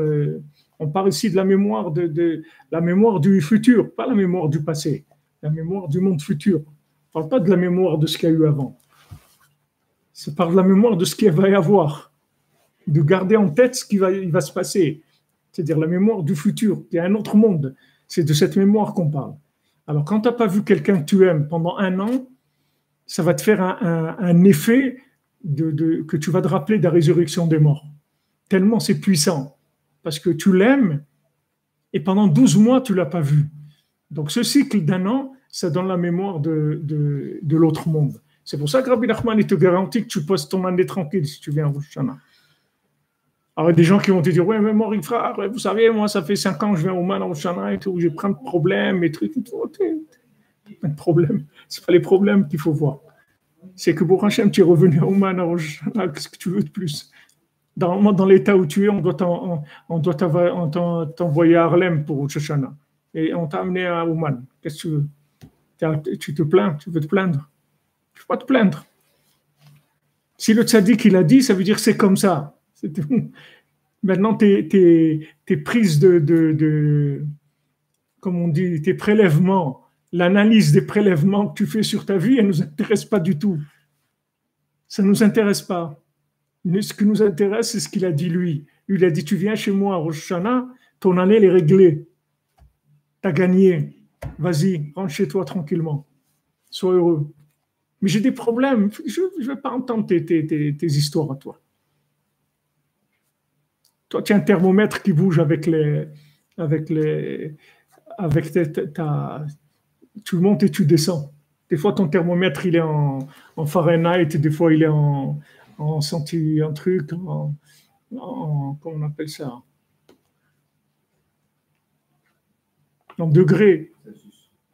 On parle ici de la mémoire, la mémoire du futur, pas la mémoire du passé, la mémoire du monde futur. On ne parle pas de la mémoire de ce qu'il y a eu avant. C'est par la mémoire de ce qu'il va y avoir. De garder en tête ce il va se passer. C'est-à-dire la mémoire du futur. Il y a un autre monde. C'est de cette mémoire qu'on parle. Alors, quand tu n'as pas vu quelqu'un que tu aimes pendant un an, ça va te faire un effet que tu vas te rappeler de la résurrection des morts. Tellement c'est puissant. Parce que tu l'aimes et pendant 12 mois, tu ne l'as pas vu. Donc ce cycle d'un an, ça donne la mémoire de l'autre monde. C'est pour ça que Rabbi Nachman, il te garantit que tu passes ton année tranquille si tu viens à Rosh Hashanah. Alors, il y a des gens qui vont te dire, ouais, mais moi, frère, vous savez, moi, ça fait 5 ans que je viens au Man à Rosh Hashanah et tout, j'ai plein de problèmes et trucs. Pas de problème. Ce n'est pas les problèmes qu'il faut voir. C'est que pour Hachem, tu es revenu au Man à Rosh Hashanah, qu'est-ce que tu veux de plus? Dans l'état où tu es, on doit t'envoyer à Harlem pour Rosh Hashanah. Et on t'a amené à Ouman. Qu'est-ce que tu veux? Tu te plains? Tu veux te plaindre? Tu ne peux pas te plaindre. Si le tzaddik il a dit, ça veut dire que c'est comme ça. C'est tout. Maintenant, tes prises comme on dit, tes prélèvements, l'analyse des prélèvements que tu fais sur ta vie, elle ne nous intéresse pas du tout. Ça ne nous intéresse pas. Ce qui nous intéresse, c'est ce qu'il a dit lui. Lui, il a dit, tu viens chez moi à Rosh Hashanah, ton année, elle est réglée. Tu as gagné. Vas-y, rentre chez toi tranquillement. Sois heureux. Mais j'ai des problèmes. Je ne vais pas entendre tes histoires à toi. Toi, tu as un thermomètre qui bouge tu montes et tu descends. Des fois, ton thermomètre, il est en Fahrenheit, et des fois, il est en comment on appelle ça? En degrés.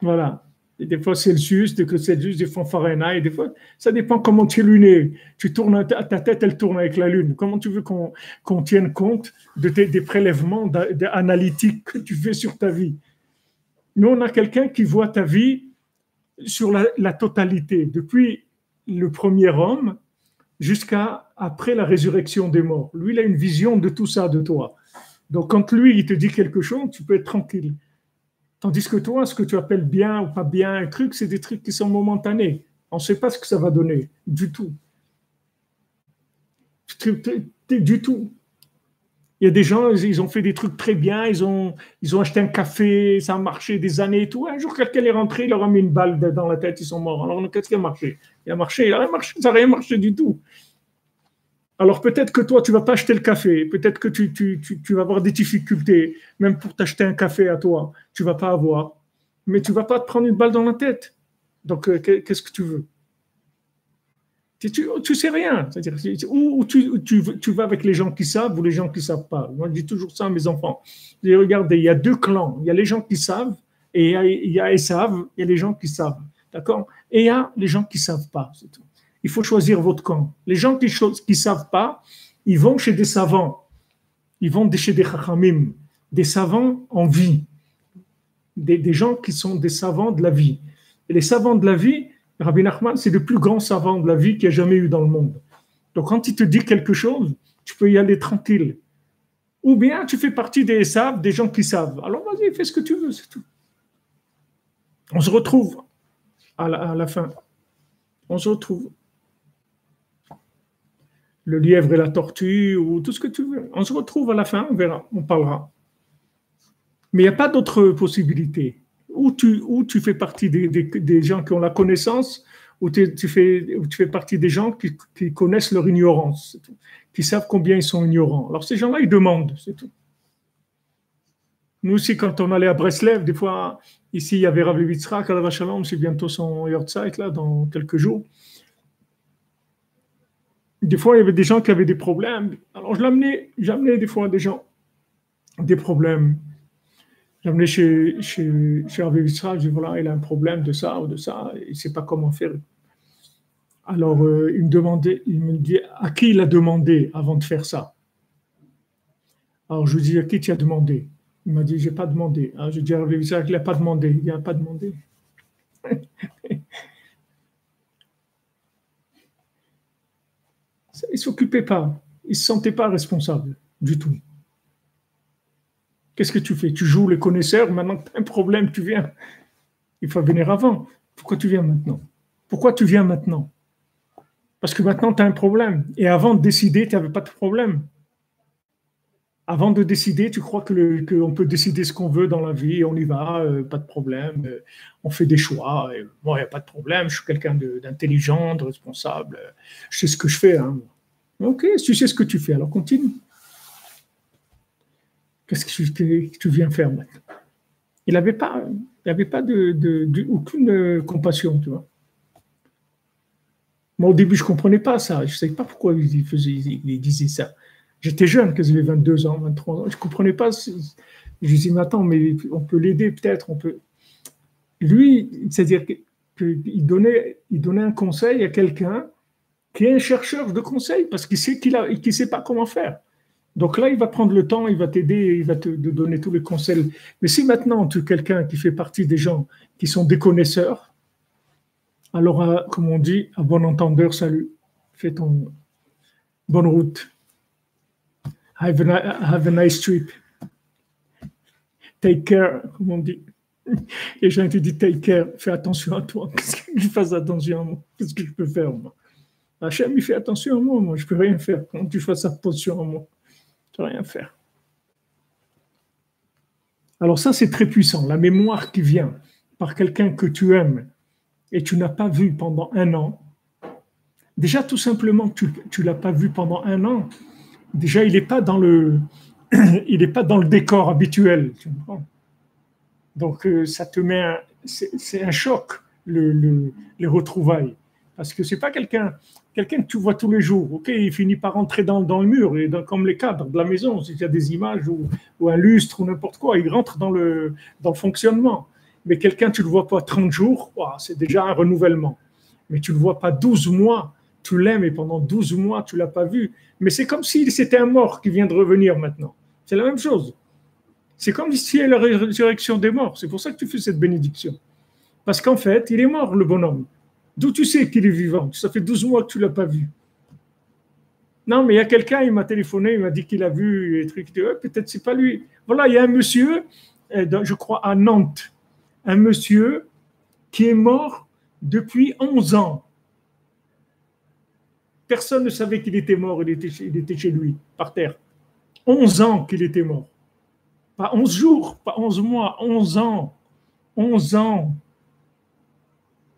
Voilà. Et des fois Celsius, des fois Fahrenheit, des fois, ça dépend comment tu es luné. Tu tournes, ta tête, elle tourne avec la lune. Comment tu veux qu'on tienne compte des prélèvements analytiques que tu fais sur ta vie? Nous, on a quelqu'un qui voit ta vie sur la totalité, depuis le premier homme jusqu'à après la résurrection des morts. Lui, il a une vision de tout ça, de toi. Donc, quand lui, il te dit quelque chose, tu peux être tranquille. Tandis que toi, ce que tu appelles bien ou pas bien, un truc, c'est des trucs qui sont momentanés. On ne sait pas ce que ça va donner, du tout. Du tout. Il y a des gens, ils ont fait des trucs très bien, ils ont acheté un café, ça a marché des années et tout. Un jour, quelqu'un est rentré, il leur a mis une balle dans la tête, ils sont morts. Alors, qu'est-ce qui a marché? Il n'a rien marché, ça n'a rien marché du tout. Alors peut-être que toi, tu ne vas pas acheter le café, peut-être que tu vas avoir des difficultés, même pour t'acheter un café à toi, tu ne vas pas avoir, mais tu ne vas pas te prendre une balle dans la tête. Donc, qu'est-ce que tu veux? Tu sais rien. C'est-à-dire, ou tu vas avec les gens qui savent ou les gens qui ne savent pas. Moi, je dis toujours ça à mes enfants. Je dis, regardez, il y a deux clans. Il y a les gens qui savent et il y a les gens qui savent. D'accord? Et il y a les gens qui ne savent pas. C'est tout. Il faut choisir votre camp. Les gens qui ne savent pas, ils vont chez des savants. Ils vont chez des chachamim, des savants en vie. Des gens qui sont des savants de la vie. Et les savants de la vie, Rabbi Nachman, c'est le plus grand savant de la vie qu'il y a jamais eu dans le monde. Donc quand il te dit quelque chose, tu peux y aller tranquille. Ou bien tu fais partie des saves, des gens qui savent. Alors vas-y, fais ce que tu veux, c'est tout. On se retrouve à la fin. On se retrouve. Le lièvre et la tortue, ou tout ce que tu veux. On se retrouve à la fin, on verra, on parlera. Mais il n'y a pas d'autre possibilité. Ou tu fais partie des gens qui ont la connaissance, ou tu fais partie des gens qui connaissent leur ignorance, qui savent combien ils sont ignorants. Alors ces gens-là, ils demandent, c'est tout. Nous aussi, quand on allait à Breslev, des fois, ici, il y avait Rav Levitzrak, à la Vachalom, c'est bientôt son Yortzeit, là, dans quelques jours. Des fois, il y avait des gens qui avaient des problèmes. Alors, j'amenais des fois des gens, des problèmes. J'amenais chez Hervé Vissra, je dis voilà, il a un problème de ça ou de ça, il ne sait pas comment faire. Alors, il me dit à qui il a demandé avant de faire ça. Alors, je lui dis à qui tu as demandé? Il m'a dit je n'ai pas demandé. Alors, je dis à Hervé Vissra qu'il n'a pas demandé. Il n'a pas demandé. Il ne s'occupait pas, il ne se sentait pas responsable du tout. Qu'est-ce que tu fais? Tu joues les connaisseurs, maintenant que tu as un problème, tu viens. Il faut venir avant. Pourquoi tu viens maintenant? Pourquoi tu viens maintenant? Parce que maintenant, tu as un problème. Et avant de décider, tu n'avais pas de problème. Avant de décider, tu crois qu'on peut décider ce qu'on veut dans la vie, on y va, pas de problème, on fait des choix. Moi, il n'y a pas de problème, je suis quelqu'un d'intelligent, de responsable, je sais ce que je fais. Hein. Ok, si tu sais ce que tu fais, alors continue. Qu'est-ce que tu viens faire maintenant? Il n'avait pas, aucune compassion, tu vois. Moi, au début, je ne comprenais pas ça. Je ne savais pas pourquoi il disait ça. J'étais jeune, que j'avais 22 ans, 23 ans. Je ne comprenais pas. Je disais, mais attends, mais on peut l'aider peut-être. On peut. Lui, c'est-à-dire qu'il donnait un conseil à quelqu'un qui est un chercheur de conseils parce qu'il sait qu'il sait pas comment faire. Donc là, il va prendre le temps, il va t'aider, il va te donner tous les conseils. Mais si maintenant tu es quelqu'un qui fait partie des gens qui sont des connaisseurs, alors, comme on dit, à bon entendeur, salut, fais ton bonne route. Have a nice trip. Take care, comme on dit. Les gens te disent take care, fais attention à toi. Qu'est-ce que je fasse attention à moi? Qu'est-ce que je peux faire, moi? Hachem, il fait attention à moi, je ne peux rien faire. Quand tu fasses attention à moi, je ne peux rien faire. Alors ça, c'est très puissant. La mémoire qui vient par quelqu'un que tu aimes et tu n'as pas vu pendant un an. Déjà, tout simplement, tu ne l'as pas vu pendant un an. Déjà, il n'est pas dans le décor habituel. Tu comprends? Donc, ça te met c'est un choc, les retrouvailles. Parce que ce n'est pas quelqu'un que tu vois tous les jours. Ok, il finit par rentrer dans le mur, et comme les cadres de la maison, s'il y a des images ou un lustre ou n'importe quoi, il rentre dans le fonctionnement. Mais quelqu'un, tu ne le vois pas 30 jours, wow, c'est déjà un renouvellement. Mais tu ne le vois pas 12 mois, tu l'aimes et pendant 12 mois, tu ne l'as pas vu. Mais c'est comme si c'était un mort qui vient de revenir maintenant. C'est la même chose. C'est comme si il y a la résurrection des morts. C'est pour ça que tu fais cette bénédiction. Parce qu'en fait, il est mort, le bonhomme. D'où tu sais qu'il est vivant? Ça fait 12 mois que tu ne l'as pas vu. Non, mais il y a quelqu'un, il m'a téléphoné, il m'a dit qu'il a vu les trucs. Peut-être c'est pas lui. Voilà, il y a un monsieur, je crois à Nantes, un monsieur qui est mort depuis 11 ans. Personne ne savait qu'il était mort, il était chez lui, par terre. 11 ans qu'il était mort. Pas 11 jours, pas 11 mois, 11 ans. 11 ans.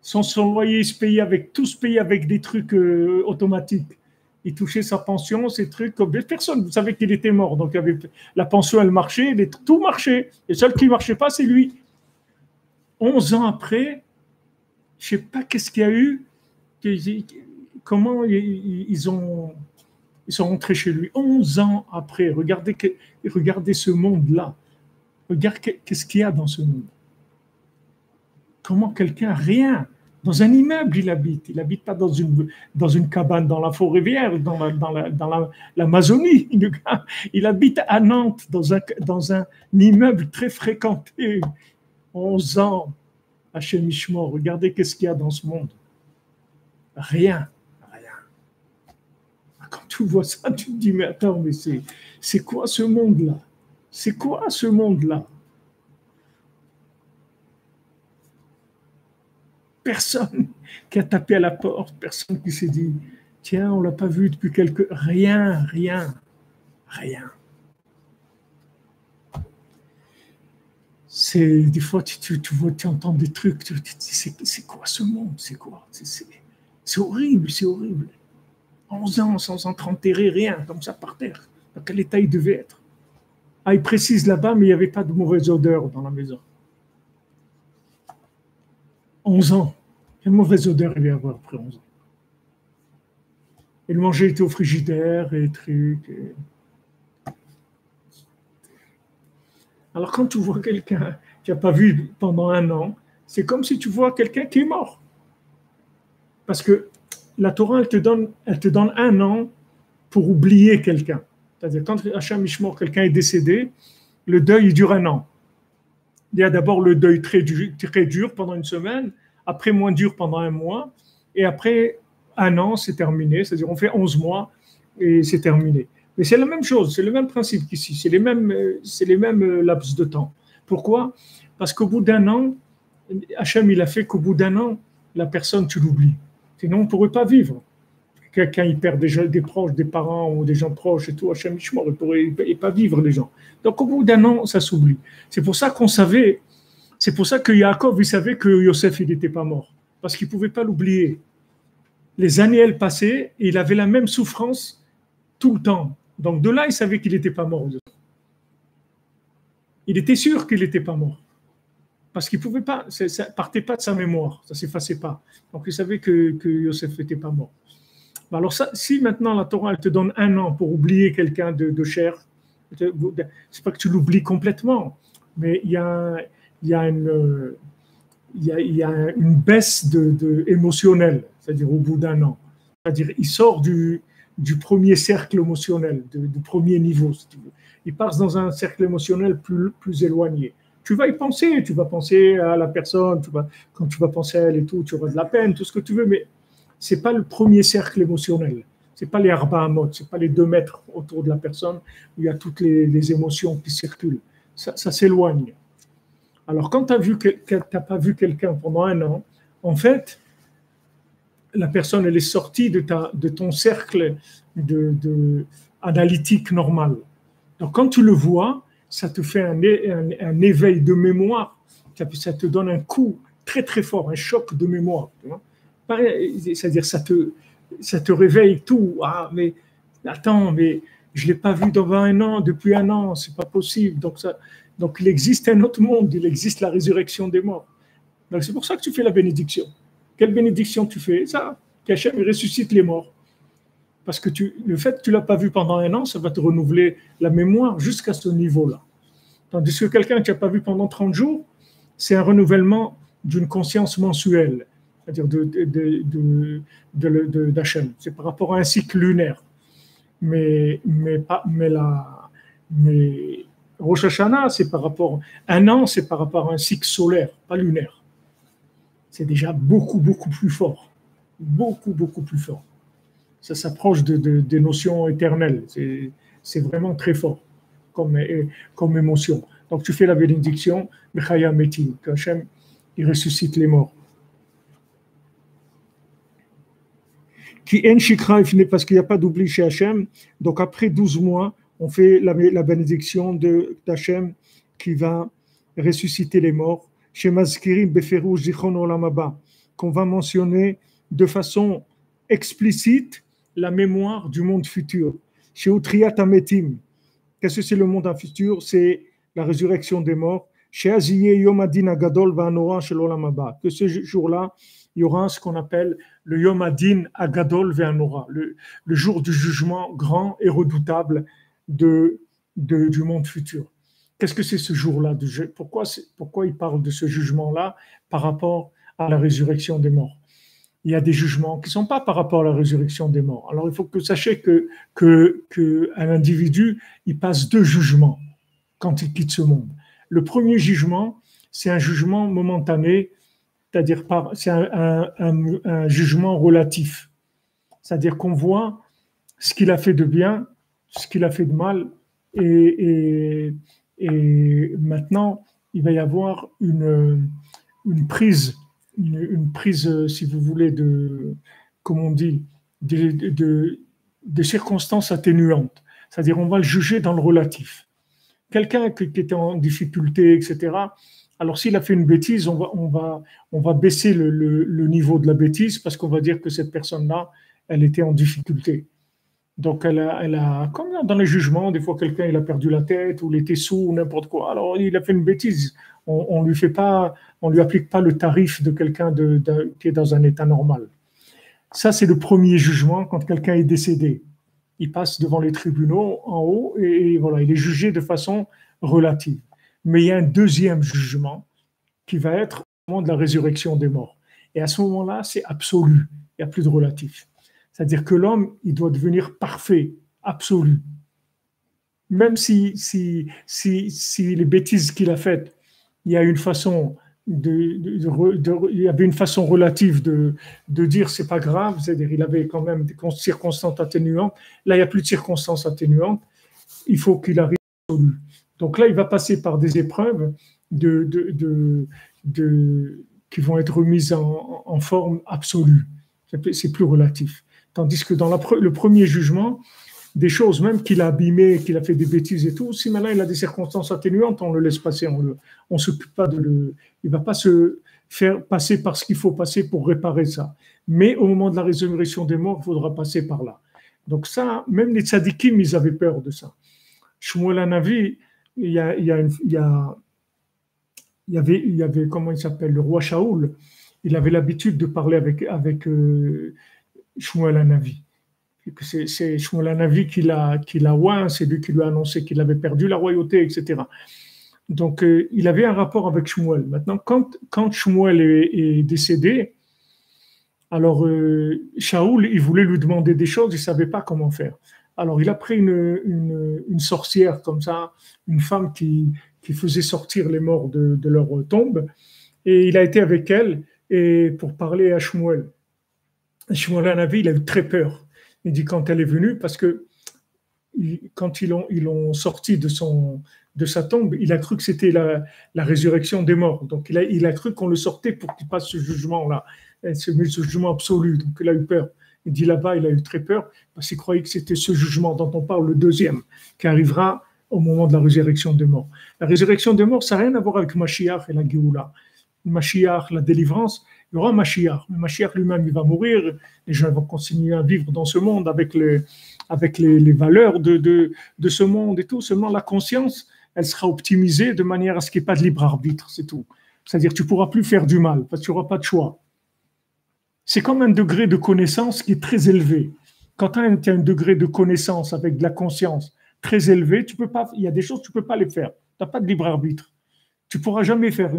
Son loyer se payait avec des trucs automatiques. Il touchait sa pension, ces trucs. Personne ne savait qu'il était mort. Donc, la pension, elle marchait, tout marchait. Et seul qui ne marchait pas, c'est lui. 11 ans après, je ne sais pas qu'est-ce qu'il y a eu, comment ils sont rentrés chez lui. 11 ans après, regardez ce monde-là. Regardez qu'est-ce qu'il y a dans ce monde. Comment quelqu'un, rien, dans un immeuble il habite. Il n'habite pas dans une cabane dans la forêt vierge, dans l'Amazonie. Il habite à Nantes, dans un immeuble très fréquenté. 11 ans, Hachem Ishmael, regardez qu'est-ce qu'il y a dans ce monde. Rien. Quand tu vois ça, tu te dis, mais attends, mais c'est quoi ce monde-là? C'est quoi ce monde-là? Personne qui a tapé à la porte, personne qui s'est dit, tiens, on ne l'a pas vu depuis quelques... Rien. Des fois, tu vois, tu entends des trucs, tu te dis, c'est quoi ce monde? C'est quoi? C'est horrible. 11 ans sans enterrer rien, comme ça par terre. Dans quel état il devait être? Ah, il précise là-bas, mais il n'y avait pas de mauvaise odeur dans la maison. 11 ans. Quelle mauvaise odeur il y avoir après 11 ans. Et le manger était au frigidaire et trucs. Alors quand tu vois quelqu'un qui n'a pas vu pendant un an, c'est comme si tu vois quelqu'un qui est mort. Parce que la Torah, elle te donne un an pour oublier quelqu'un. C'est-à-dire quand Hachem Ishmael, quelqu'un est décédé, le deuil il dure un an. Il y a d'abord le deuil très dur pendant une semaine, après moins dur pendant un mois, et après un an, c'est terminé. C'est-à-dire on fait 11 mois et c'est terminé. Mais c'est la même chose, c'est le même principe qu'ici, c'est les mêmes laps de temps. Pourquoi? Parce qu'au bout d'un an, Hachem, il a fait qu'au bout d'un an, la personne, tu l'oublies. Sinon, on ne pourrait pas vivre. Quelqu'un, il perd des proches, des parents ou des gens proches et tout, Hachem Ishmael, il ne pourrait pas vivre, les gens. Donc, au bout d'un an, ça s'oublie. C'est pour ça que Yaakov, il savait que Yosef, il n'était pas mort. Parce qu'il ne pouvait pas l'oublier. Les années, elles passaient et il avait la même souffrance tout le temps. Donc, de là, il savait qu'il n'était pas mort. Il était sûr qu'il n'était pas mort. Parce qu'il pouvait pas, ça ne partait pas de sa mémoire, ça ne s'effaçait pas. Donc il savait que Yosef n'était pas mort. Alors ça, si maintenant la Torah elle te donne 1 an pour oublier quelqu'un de chair, c'est pas que tu l'oublies complètement, mais il y a une baisse émotionnelle, c'est-à-dire au bout d'1 an. C'est-à-dire il sort du premier cercle émotionnel, du premier niveau, si tu veux. Il passe dans un cercle émotionnel plus éloigné. Tu vas y penser, tu vas penser à la personne, quand tu vas penser à elle et tout, tu auras de la peine, tout ce que tu veux, mais ce n'est pas le premier cercle émotionnel. Ce n'est pas les Arba Amot, ce n'est pas les 2 mètres autour de la personne où il y a toutes les émotions qui circulent. Ça s'éloigne. Alors, quand tu n'as pas vu quelqu'un pendant 1 an, en fait, la personne elle est sortie de ton cercle analytique normal. Donc, quand tu le vois, ça te fait un éveil de mémoire, ça te donne un coup très très fort, un choc de mémoire. C'est-à-dire ça te réveille tout. Ah, mais attends, mais je ne l'ai pas vu depuis 1 an, c'est pas possible. Donc il existe un autre monde, il existe la résurrection des morts. Donc c'est pour ça que tu fais la bénédiction. Quelle bénédiction tu fais? Ça, qu'Hachem ressuscite les morts. Parce que le fait que tu ne l'as pas vu pendant 1 an, ça va te renouveler la mémoire jusqu'à ce niveau-là. Tandis que quelqu'un que tu n'as pas vu pendant 30 jours, c'est un renouvellement d'une conscience mensuelle, c'est-à-dire d'Hachem. C'est par rapport à un cycle lunaire. Mais Rosh Hashanah, c'est par rapport à 1 an, c'est par rapport à un cycle solaire, pas lunaire. C'est déjà beaucoup, beaucoup plus fort. Beaucoup, beaucoup plus fort. Ça s'approche des notions éternelles. C'est vraiment très fort comme émotion. Donc tu fais la bénédiction, Mechaya Metim, qu'Hachem il ressuscite les morts. Qui en shikra, parce qu'il n'y a pas d'oubli chez Hachem. Donc après 12 mois, on fait la bénédiction d'Hachem qui va ressusciter les morts. Chez Mazkirim Beferouj Zichron Olam Haba, qu'on va mentionner de façon explicite la mémoire du monde futur. Chez Utriyat Ametim, qu'est-ce que c'est le monde futur? C'est la résurrection des morts. Chez Aziyeh Yom Adin Agadol Va'anora Shel Olam Haba, que ce jour-là, il y aura ce qu'on appelle le Yom Adin Agadol Ve'anora, le jour du jugement grand et redoutable du monde futur. Qu'est-ce que c'est ce jour-là? Pourquoi il parle de ce jugement-là par rapport à la résurrection des morts? Il y a des jugements qui ne sont pas par rapport à la résurrection des morts. Alors il faut que vous sachiez qu'un individu, il passe 2 jugements quand il quitte ce monde. Le premier jugement, c'est un jugement momentané, c'est-à-dire c'est un jugement relatif. C'est-à-dire qu'on voit ce qu'il a fait de bien, ce qu'il a fait de mal, et maintenant, il va y avoir une prise, si vous voulez, comme on dit, de circonstances atténuantes. C'est-à-dire on va le juger dans le relatif. Quelqu'un qui était en difficulté, etc., alors s'il a fait une bêtise, on va baisser le niveau de la bêtise parce qu'on va dire que cette personne-là, elle était en difficulté. Donc elle a comme dans les jugements, des fois quelqu'un il a perdu la tête ou il était sous ou n'importe quoi. Alors il a fait une bêtise. On lui applique pas le tarif de quelqu'un qui est dans un état normal. Ça c'est le premier jugement quand quelqu'un est décédé. Il passe devant les tribunaux en haut et voilà, il est jugé de façon relative. Mais il y a un deuxième jugement qui va être au moment de la résurrection des morts. Et à ce moment-là, c'est absolu. Il n'y a plus de relatif. C'est-à-dire que l'homme, il doit devenir parfait, absolu. Même si les bêtises qu'il a faites, il y a une façon il y avait une façon relative de dire c'est pas grave, c'est-à-dire il avait quand même des circonstances atténuantes. Là, il n'y a plus de circonstances atténuantes. Il faut qu'il arrive absolu. Donc là, il va passer par des épreuves qui vont être remises en forme absolue. C'est plus relatif. Tandis que dans le premier jugement, des choses même qu'il a abîmées, qu'il a fait des bêtises et tout, si maintenant il a des circonstances atténuantes, on le laisse passer, on s'occupe pas il va pas se faire passer par ce qu'il faut passer pour réparer ça. Mais au moment de la résurrection des morts, il faudra passer par là. Donc ça, même les tzadikim, ils avaient peur de ça. Shmuel Hanavi, il y avait, comment il s'appelle, le roi Shaoul, il avait l'habitude de parler avec Shmuel Hanavi. C'est Shmuel Hanavi qui l'a oint, c'est lui qui lui a annoncé qu'il avait perdu la royauté, etc. Donc, il avait un rapport avec Shmuel. Maintenant, quand Shmuel est décédé, alors Shaoul, il voulait lui demander des choses, il ne savait pas comment faire. Alors, il a pris une sorcière comme ça, une femme qui faisait sortir les morts de leur tombe, et il a été avec elle et pour parler à Shmuel. Shmuel Hanavi, il a eu très peur. Il dit quand elle est venue, parce que quand ils l'ont sorti de sa tombe, il a cru que c'était la résurrection des morts. Donc il a cru qu'on le sortait pour qu'il passe ce jugement-là, ce jugement absolu. Donc il a eu peur. Il dit là-bas, il a eu très peur, parce qu'il croyait que c'était ce jugement dont on parle, le deuxième, qui arrivera au moment de la résurrection des morts. La résurrection des morts, ça n'a rien à voir avec Mashiach et la Géoula. Mashiach, la délivrance, il y aura Mashiach. Le Mashiach lui-même, il va mourir. Les gens vont continuer à vivre dans ce monde avec les valeurs de ce monde et tout. Seulement la conscience, elle sera optimisée de manière à ce qu'il n'y ait pas de libre arbitre, c'est tout. C'est-à-dire que tu ne pourras plus faire du mal parce que tu n'auras pas de choix. C'est comme un degré de connaissance qui est très élevé. Quand tu as un degré de connaissance avec de la conscience très élevé, tu peux pas, il y a des choses, tu ne peux pas les faire. Tu n'as pas de libre arbitre. Tu ne pourras jamais faire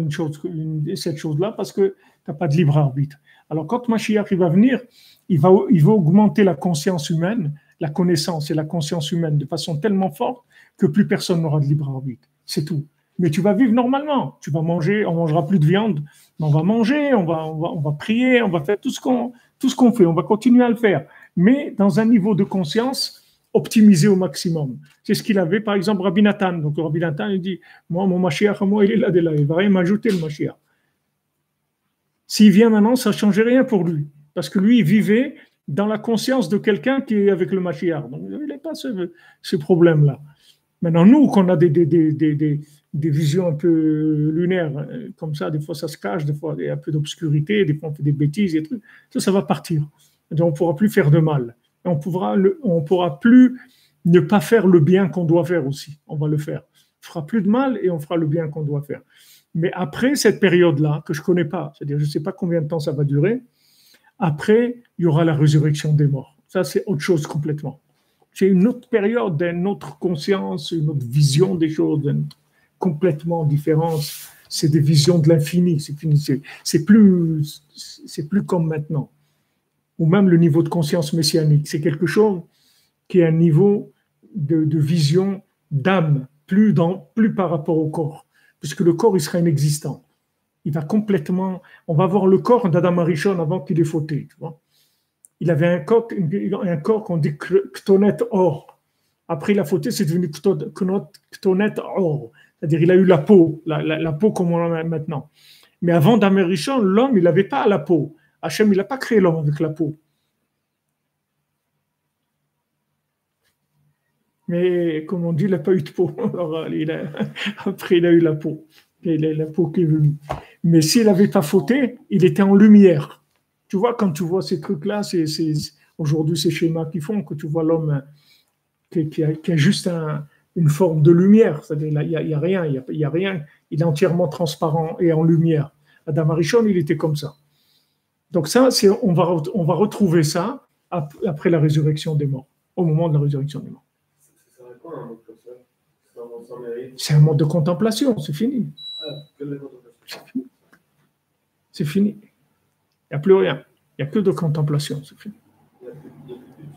cette chose-là parce que tu n'as pas de libre arbitre. Alors quand Mashiach il va venir, il va augmenter la conscience humaine, la connaissance et la conscience humaine de façon tellement forte que plus personne n'aura de libre arbitre. C'est tout. Mais tu vas vivre normalement. Tu vas manger, on mangera plus de viande, mais on va manger, on va prier, on va faire tout ce qu'on fait, on va continuer à le faire. Mais dans un niveau de conscience optimisé au maximum. C'est ce qu'il avait, par exemple, Rabbi Nathan. Donc, Rabbi Nathan, il dit, moi, mon Mashiach, moi, il est là, il ne va rien m'ajouter, le Mashiach. S'il vient maintenant, ça ne change rien pour lui. Parce que lui, il vivait dans la conscience de quelqu'un qui est avec le Mashiach. Donc, il n'a pas ce problème-là. Maintenant, nous, qu'on a des visions un peu lunaires, comme ça, des fois, ça se cache, des fois, il y a un peu d'obscurité, des fois, on fait des bêtises, des trucs. Ça va partir. Donc, on ne pourra plus faire de mal. On pourra plus ne pas faire le bien qu'on doit faire aussi. On va le faire. On fera plus de mal et on fera le bien qu'on doit faire. Mais après cette période-là, que je ne connais pas, c'est-à-dire je ne sais pas combien de temps ça va durer, après, il y aura la résurrection des morts. Ça, c'est autre chose complètement. C'est une autre période, une autre conscience, une autre vision des choses, complètement différente. C'est des visions de l'infini. C'est fini. C'est plus comme maintenant. Ou même le niveau de conscience messianique. C'est quelque chose qui est un niveau de vision d'âme, plus par rapport au corps, puisque le corps, il sera inexistant. Il va complètement... On va voir le corps d'Adam Arishon avant qu'il ait fauté. Tu vois. Il avait un corps qu'on dit Ktonet Or. Après, il a fauté, c'est devenu Ktonet Or. C'est-à-dire il a eu la peau, la peau comme on en a maintenant. Mais avant Adam Arishon, l'homme, il n'avait pas la peau. Hachem, il n'a pas créé l'homme avec la peau. Mais comme on dit, il n'a pas eu de peau. Alors, après, il a eu la peau. Il a la peau qui est venue. Mais s'il n'avait pas fauté, il était en lumière. Tu vois, quand tu vois ces trucs-là, aujourd'hui, ces schémas qui font que tu vois l'homme qui a juste une forme de lumière. C'est-à-dire, il n'y a rien, il y a rien. Il est entièrement transparent et en lumière. Adam Arishon, il était comme ça. Donc ça, on va retrouver ça après la résurrection des morts, au moment de la résurrection des morts. Ça serait quoi un monde comme ça? C'est un monde de contemplation, c'est fini. C'est fini. Il n'y a plus rien. Il n'y a que de contemplation, c'est fini. Il n'y a plus de but.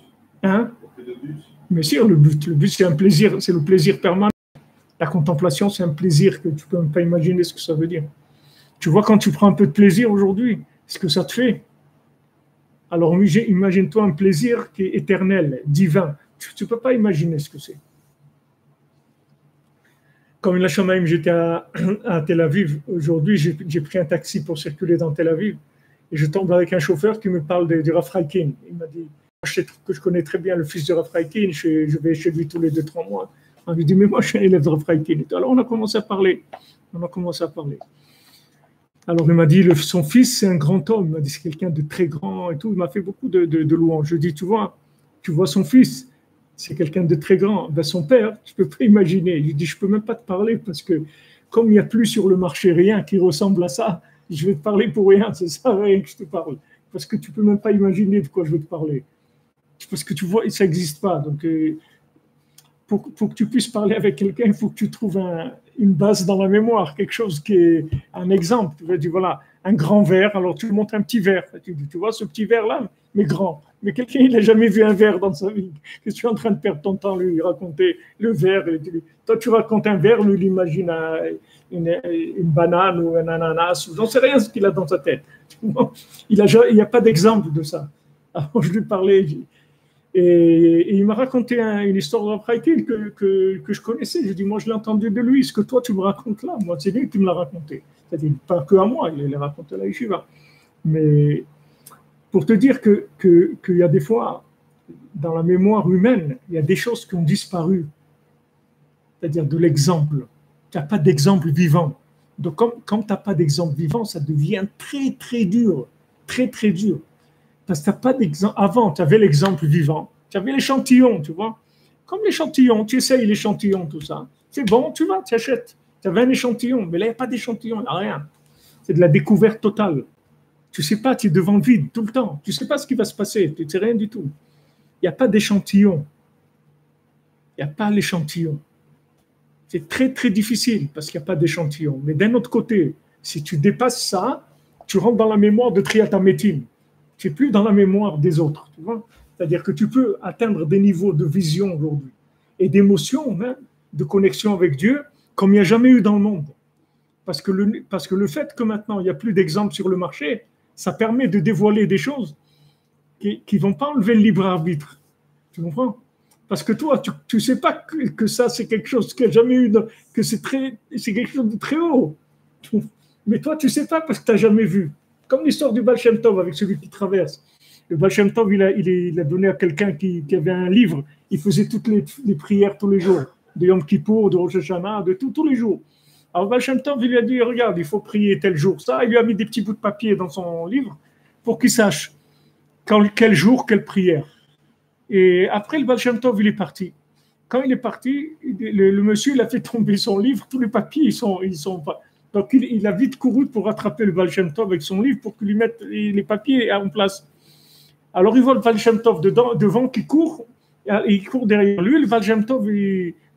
Hein? Il n'y a plus de but. Mais si, le but c'est un plaisir, c'est le plaisir permanent. La contemplation, c'est un plaisir que tu ne peux même pas imaginer ce que ça veut dire. Tu vois, quand tu prends un peu de plaisir aujourd'hui, ce que ça te fait. Alors imagine-toi un plaisir qui est éternel, divin. Tu ne peux pas imaginer ce que c'est. Comme la Shamaim, j'étais à Tel Aviv. Aujourd'hui, j'ai pris un taxi pour circuler dans Tel Aviv. Et je tombe avec un chauffeur qui me parle du Rav Raikin. Il m'a dit que je connais très bien le fils de Rav Raikin. Je vais chez lui tous les 2-3 mois. On lui dit, mais moi, je suis un élève de Rav Raikin. Alors, on a commencé à parler. Alors, il m'a dit, son fils, c'est un grand homme. Il m'a dit, c'est quelqu'un de très grand et tout. Il m'a fait beaucoup de louanges. Je dis, tu vois son fils, c'est quelqu'un de très grand. Ben, son père, je ne peux pas imaginer. Il lui dit, je ne peux même pas te parler parce que comme il n'y a plus sur le marché rien qui ressemble à ça, je vais te parler pour rien, c'est ça rien que je te parle. Parce que tu ne peux même pas imaginer de quoi je vais te parler. Parce que tu vois, ça n'existe pas. Donc, pour que tu puisses parler avec quelqu'un, il faut que tu trouves une base dans la mémoire, quelque chose qui est un exemple. Tu vas dire, voilà, un grand verre, alors tu lui montres un petit verre. Tu vois ce petit verre-là, mais grand. Mais quelqu'un, il n'a jamais vu un verre dans sa vie. Que tu es en train de perdre ton temps à lui raconter le verre. Toi, tu racontes un verre, lui, il imagine une banane ou un ananas, j'en sais rien ce qu'il a dans sa tête. Il n'y a pas d'exemple de ça. Alors, je lui parlais, et il m'a raconté une histoire de Rapraïtil que je connaissais. Je dis, moi, je l'ai entendu de lui. Ce que toi, tu me racontes là, moi, c'est lui qui me l'a raconté. C'est-à-dire, pas que à moi, il l'a raconté à la yeshiva. Mais pour te dire qu'il y a des fois, dans la mémoire humaine, il y a des choses qui ont disparu. C'est-à-dire de l'exemple. Tu n'as pas d'exemple vivant. Donc, quand tu n'as pas d'exemple vivant, ça devient très, très dur. Très, très dur. Parce que tu n'as pas d'exemple. Avant, tu avais l'exemple vivant. Tu avais l'échantillon, tu vois. Comme l'échantillon, tu essayes l'échantillon, tout ça. C'est bon, tu vas, tu achètes. Tu avais un échantillon, mais là, il n'y a pas d'échantillon, il n'y a rien. C'est de la découverte totale. Tu ne sais pas, tu es devant le vide tout le temps. Tu ne sais pas ce qui va se passer, tu ne sais rien du tout. Il n'y a pas d'échantillon. Il n'y a pas l'échantillon. C'est très, très difficile parce qu'il n'y a pas d'échantillon. Mais d'un autre côté, si tu dépasses ça, tu rentres dans la mémoire de Triatamétine. Tu n'es plus dans la mémoire des autres. Tu vois, c'est-à-dire que tu peux atteindre des niveaux de vision aujourd'hui et d'émotion, même, de connexion avec Dieu, comme il n'y a jamais eu dans le monde. Parce que le fait que maintenant, il n'y a plus d'exemples sur le marché, ça permet de dévoiler des choses qui ne vont pas enlever le libre arbitre. Tu comprends? Parce que toi, tu ne sais pas que ça, c'est quelque chose qui n'a jamais eu, que c'est quelque chose de très haut. Mais toi, tu ne sais pas parce que tu n'as jamais vu. Comme l'histoire du Baal Shem Tov avec celui qui traverse. Le Baal Shem Tov, il a donné à quelqu'un qui avait un livre. Il faisait toutes les prières tous les jours. De Yom Kippour, de Rosh Hashanah, de tous les jours. Alors le Baal Shem Tov, il lui a dit, regarde, il faut prier tel jour. Ça, il lui a mis des petits bouts de papier dans son livre pour qu'il sache quel jour, quelle prière. Et après, le Baal Shem Tov, il est parti. Quand il est parti, le monsieur, il a fait tomber son livre. Tous les papiers, ils sont pas... Donc, il a vite couru pour rattraper le Baal Shem Tov avec son livre pour qu'il lui mette les papiers en place. Alors, il voit le Baal Shem Tov devant qui court, et il court derrière lui. Le Baal Shem Tov,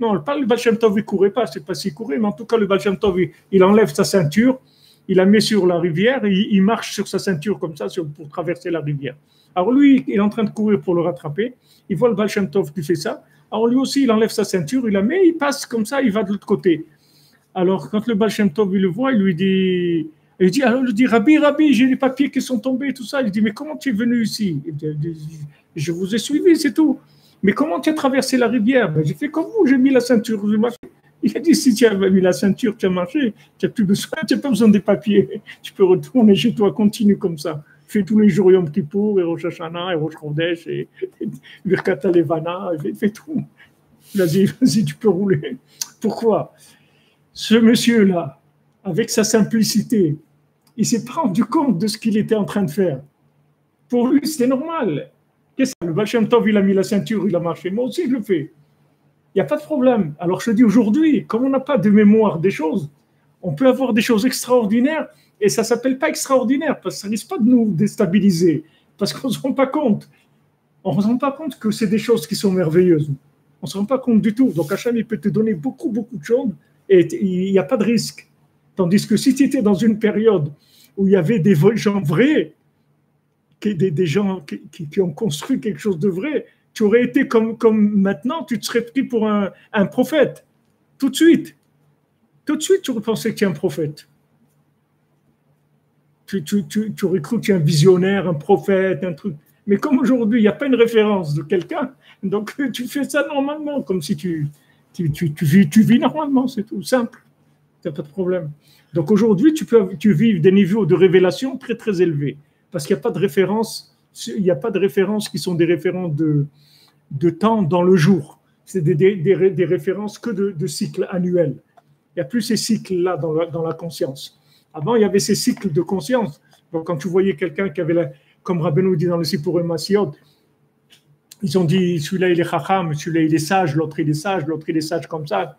non, pas le Baal Shem Tov, il ne courait pas, c'est pas s'il courait, mais en tout cas, le Baal Shem Tov, il enlève sa ceinture, il la met sur la rivière, et il marche sur sa ceinture comme ça pour traverser la rivière. Alors, lui, il est en train de courir pour le rattraper. Il voit le Baal Shem Tov qui fait ça. Alors, lui aussi, il enlève sa ceinture, il la met, il passe comme ça, il va de l'autre côté. Alors, quand le Baal Shem Tov il le voit, il dit, Rabbi, j'ai les papiers qui sont tombés, tout ça. Il dit, mais comment tu es venu ici? Je vous ai suivi, c'est tout. Mais comment tu as traversé la rivière? J'ai fait comme vous, j'ai mis la ceinture. Il a dit, si tu avais mis la ceinture, tu as marché, tu n'as plus besoin, tu n'as pas besoin des papiers. Tu peux retourner chez toi, continue comme ça. Fais tous les jours Yom Kippour, et Rosh Hashanah, et Rosh Chodesh, et Birkat Levana, fais tout. Vas-y, tu peux rouler. Pourquoi? Ce monsieur-là, avec sa simplicité, il ne s'est pas rendu compte de ce qu'il était en train de faire. Pour lui, c'était normal. Qu'est-ce que le Baal Shem Tov, il a mis la ceinture, il a marché. Moi aussi, je le fais. Il n'y a pas de problème. Alors, je te dis aujourd'hui, comme on n'a pas de mémoire des choses, on peut avoir des choses extraordinaires et ça ne s'appelle pas extraordinaire parce que ça ne risque pas de nous déstabiliser parce qu'on ne se rend pas compte. On ne se rend pas compte que c'est des choses qui sont merveilleuses. On ne se rend pas compte du tout. Donc, Hachem, il peut te donner beaucoup, beaucoup de choses et il n'y a pas de risque. Tandis que si tu étais dans une période où il y avait des gens vrais, des gens qui ont construit quelque chose de vrai, tu aurais été comme maintenant, tu te serais pris pour un prophète. Tout de suite, tu aurais pensé que tu es un prophète. Tu aurais cru que tu es un visionnaire, un prophète, un truc. Mais comme aujourd'hui, il n'y a pas une référence de quelqu'un, donc tu fais ça normalement, comme si tu vis normalement, c'est tout simple. Tu n'as pas de problème. Donc aujourd'hui, tu vis des niveaux de révélation très, très élevés. Parce qu'il n'y a pas de référence, qui sont des références de temps dans le jour. C'est des références que de cycles annuels. Il n'y a plus ces cycles-là dans la conscience. Avant, il y avait ces cycles de conscience. Donc, quand tu voyais quelqu'un qui avait, comme Rabbeinu dit dans le Sipurim Massiot, Ils ont dit, celui-là il est chacham, celui-là il est sage, l'autre il est sage, l'autre il est sage comme ça.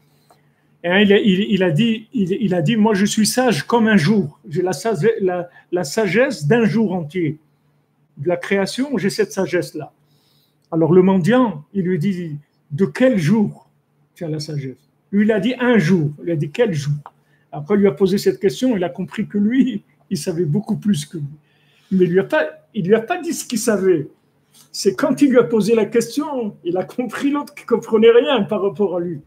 Et il a dit, moi je suis sage comme un jour. J'ai la sagesse d'un jour entier. De la création, j'ai cette sagesse-là. Alors le mendiant, il lui dit, de quel jour tu as la sagesse? Lui, il a dit un jour. Il a dit quel jour? Après, il lui a posé cette question, il a compris que lui, il savait beaucoup plus que lui. Mais il lui a pas dit ce qu'il savait. C'est quand il lui a posé la question, il a compris l'autre qui ne comprenait rien par rapport à lui.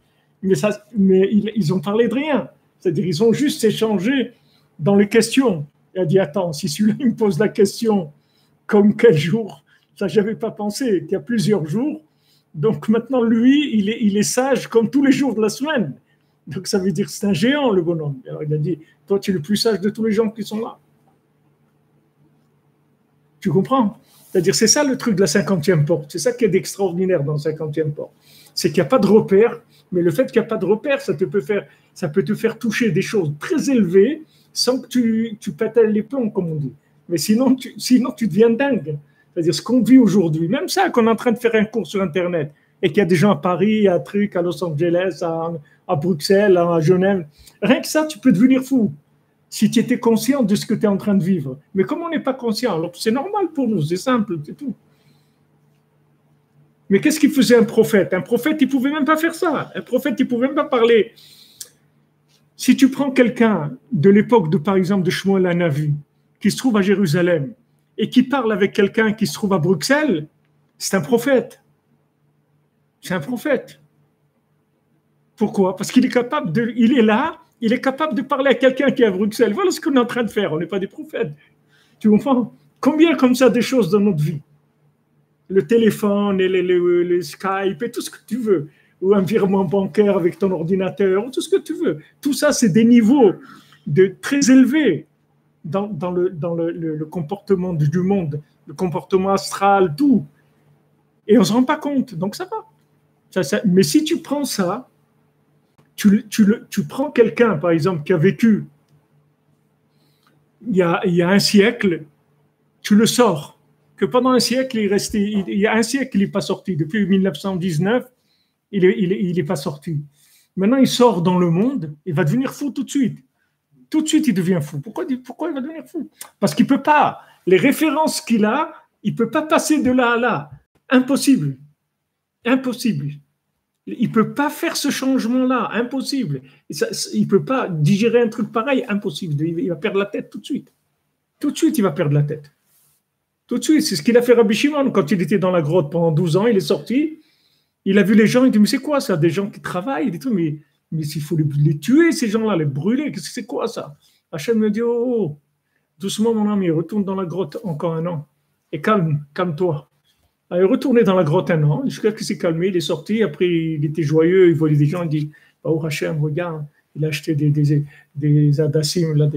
Mais ils ont parlé de rien. C'est-à-dire ils ont juste échangé dans les questions. Il a dit, attends, si celui-là il me pose la question, comme quel jour? Ça, je n'avais pas pensé qu'il y a plusieurs jours. Donc maintenant, lui, il est sage comme tous les jours de la semaine. Donc ça veut dire que c'est un géant, le bonhomme. Alors il a dit, toi, tu es le plus sage de tous les gens qui sont là. Tu comprends? C'est-à-dire, c'est ça le truc de la 50e porte. C'est ça qui est d'extraordinaire dans la 50e porte. C'est qu'il n'y a pas de repère, mais le fait qu'il n'y a pas de repère, ça peut te faire toucher des choses très élevées sans que tu pétales les plombs, comme on dit. Mais sinon, tu deviens dingue. C'est-à-dire, ce qu'on vit aujourd'hui, même ça, qu'on est en train de faire un cours sur Internet, et qu'il y a des gens à Paris, à Los Angeles, à Bruxelles, à Genève, rien que ça, tu peux devenir fou. Si tu étais conscient de ce que tu es en train de vivre. Mais comme on n'est pas conscient, alors c'est normal pour nous, c'est simple, c'est tout. Mais qu'est-ce qu'il faisait un prophète? Un prophète, il ne pouvait même pas faire ça. Un prophète, il ne pouvait même pas parler. Si tu prends quelqu'un de l'époque, par exemple, de Shmuel Hanavi, qui se trouve à Jérusalem, et qui parle avec quelqu'un qui se trouve à Bruxelles, c'est un prophète. C'est un prophète. Pourquoi? Parce qu'il est capable il est là, il est capable de parler à quelqu'un qui est à Bruxelles. Voilà ce qu'on est en train de faire. On n'est pas des prophètes. Tu comprends? Combien comme ça des choses dans notre vie? Le téléphone, et les Skype, et tout ce que tu veux. Ou un virement bancaire avec ton ordinateur, tout ce que tu veux. Tout ça, c'est des niveaux très élevés dans le comportement du monde, le comportement astral, tout. Et on ne se rend pas compte. Donc ça va. Mais si tu prends ça, tu prends quelqu'un, par exemple, qui a vécu il y a un siècle, tu le sors. Que pendant un siècle, il y a un siècle, il n'est pas sorti. Depuis 1919, il n'est pas sorti. Maintenant, il sort dans le monde, il va devenir fou tout de suite. Tout de suite, il devient fou. Pourquoi il va devenir fou? Parce qu'il ne peut pas. Les références qu'il a, il ne peut pas passer de là à là. Impossible. Impossible. Il ne peut pas faire ce changement-là, impossible. Il ne peut pas digérer un truc pareil, impossible. Il va perdre la tête tout de suite. Tout de suite, il va perdre la tête. Tout de suite, c'est ce qu'il a fait Rabbi Shimon quand il était dans la grotte pendant 12 ans, il est sorti, il a vu les gens, il dit, mais c'est quoi ça? Des gens qui travaillent, des trucs, mais s'il faut les tuer, ces gens-là, les brûler, c'est quoi ça? Hachem me dit, oh, doucement mon ami, retourne dans la grotte encore un an, et calme-toi. Il est retourné dans la grotte un an, jusqu'à ce qu'il s'est calmé, il est sorti, après il était joyeux, il voyait des gens, il dit, oh Hachem, regarde, il a acheté des adassim, là,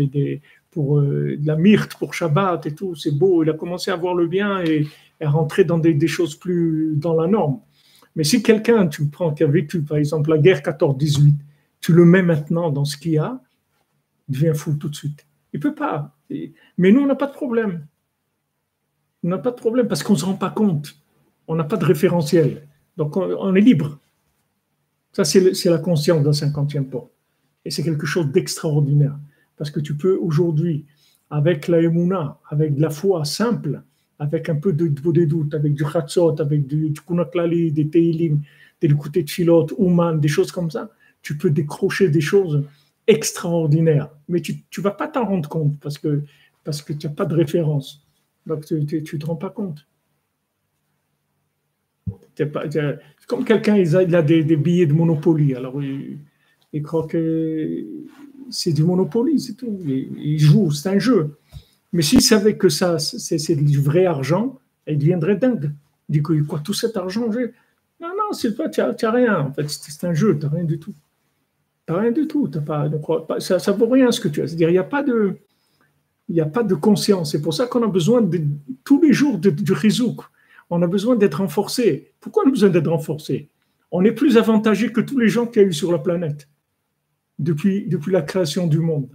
pour de la myrte pour Shabbat et tout, c'est beau, il a commencé à voir le bien et à rentrer dans des choses plus dans la norme. Mais si quelqu'un, tu prends, qui a vécu par exemple la guerre 14-18, tu le mets maintenant dans ce qu'il y a, il devient fou tout de suite. Il ne peut pas. Mais nous, on n'a pas de problème. On n'a pas de problème parce qu'on ne se rend pas compte. On n'a pas de référentiel. Donc, on est libre. Ça, c'est la conscience d'un 50e porte. Et c'est quelque chose d'extraordinaire. Parce que tu peux aujourd'hui, avec la émouna, avec de la foi simple, avec un peu des doutes, avec du chatzot, avec du kunaklali, des teilim, des l'écouter de philot, ouman, des choses comme ça, tu peux décrocher des choses extraordinaires. Mais tu ne vas pas t'en rendre compte parce que tu n'as pas de référence. Donc tu ne te rends pas compte. C'est comme quelqu'un, il a des billets de Monopoly. Alors, il croit que c'est du Monopoly, c'est tout. Il joue, c'est un jeu. Mais s'il savait que ça, c'est du vrai argent, il deviendrait dingue. Il dit quoi, tout cet argent, j'ai... Non, c'est pas, tu n'as rien. En fait, c'est un jeu, tu n'as rien du tout. Tu n'as rien du tout. Ça ne vaut rien ce que tu as. C'est-à-dire, il n'y a pas de conscience. C'est pour ça qu'on a besoin tous les jours du rizouk. On a besoin d'être renforcé. Pourquoi on a besoin d'être renforcé? On est plus avantagé que tous les gens qu'il y a eu sur la planète depuis la création du monde.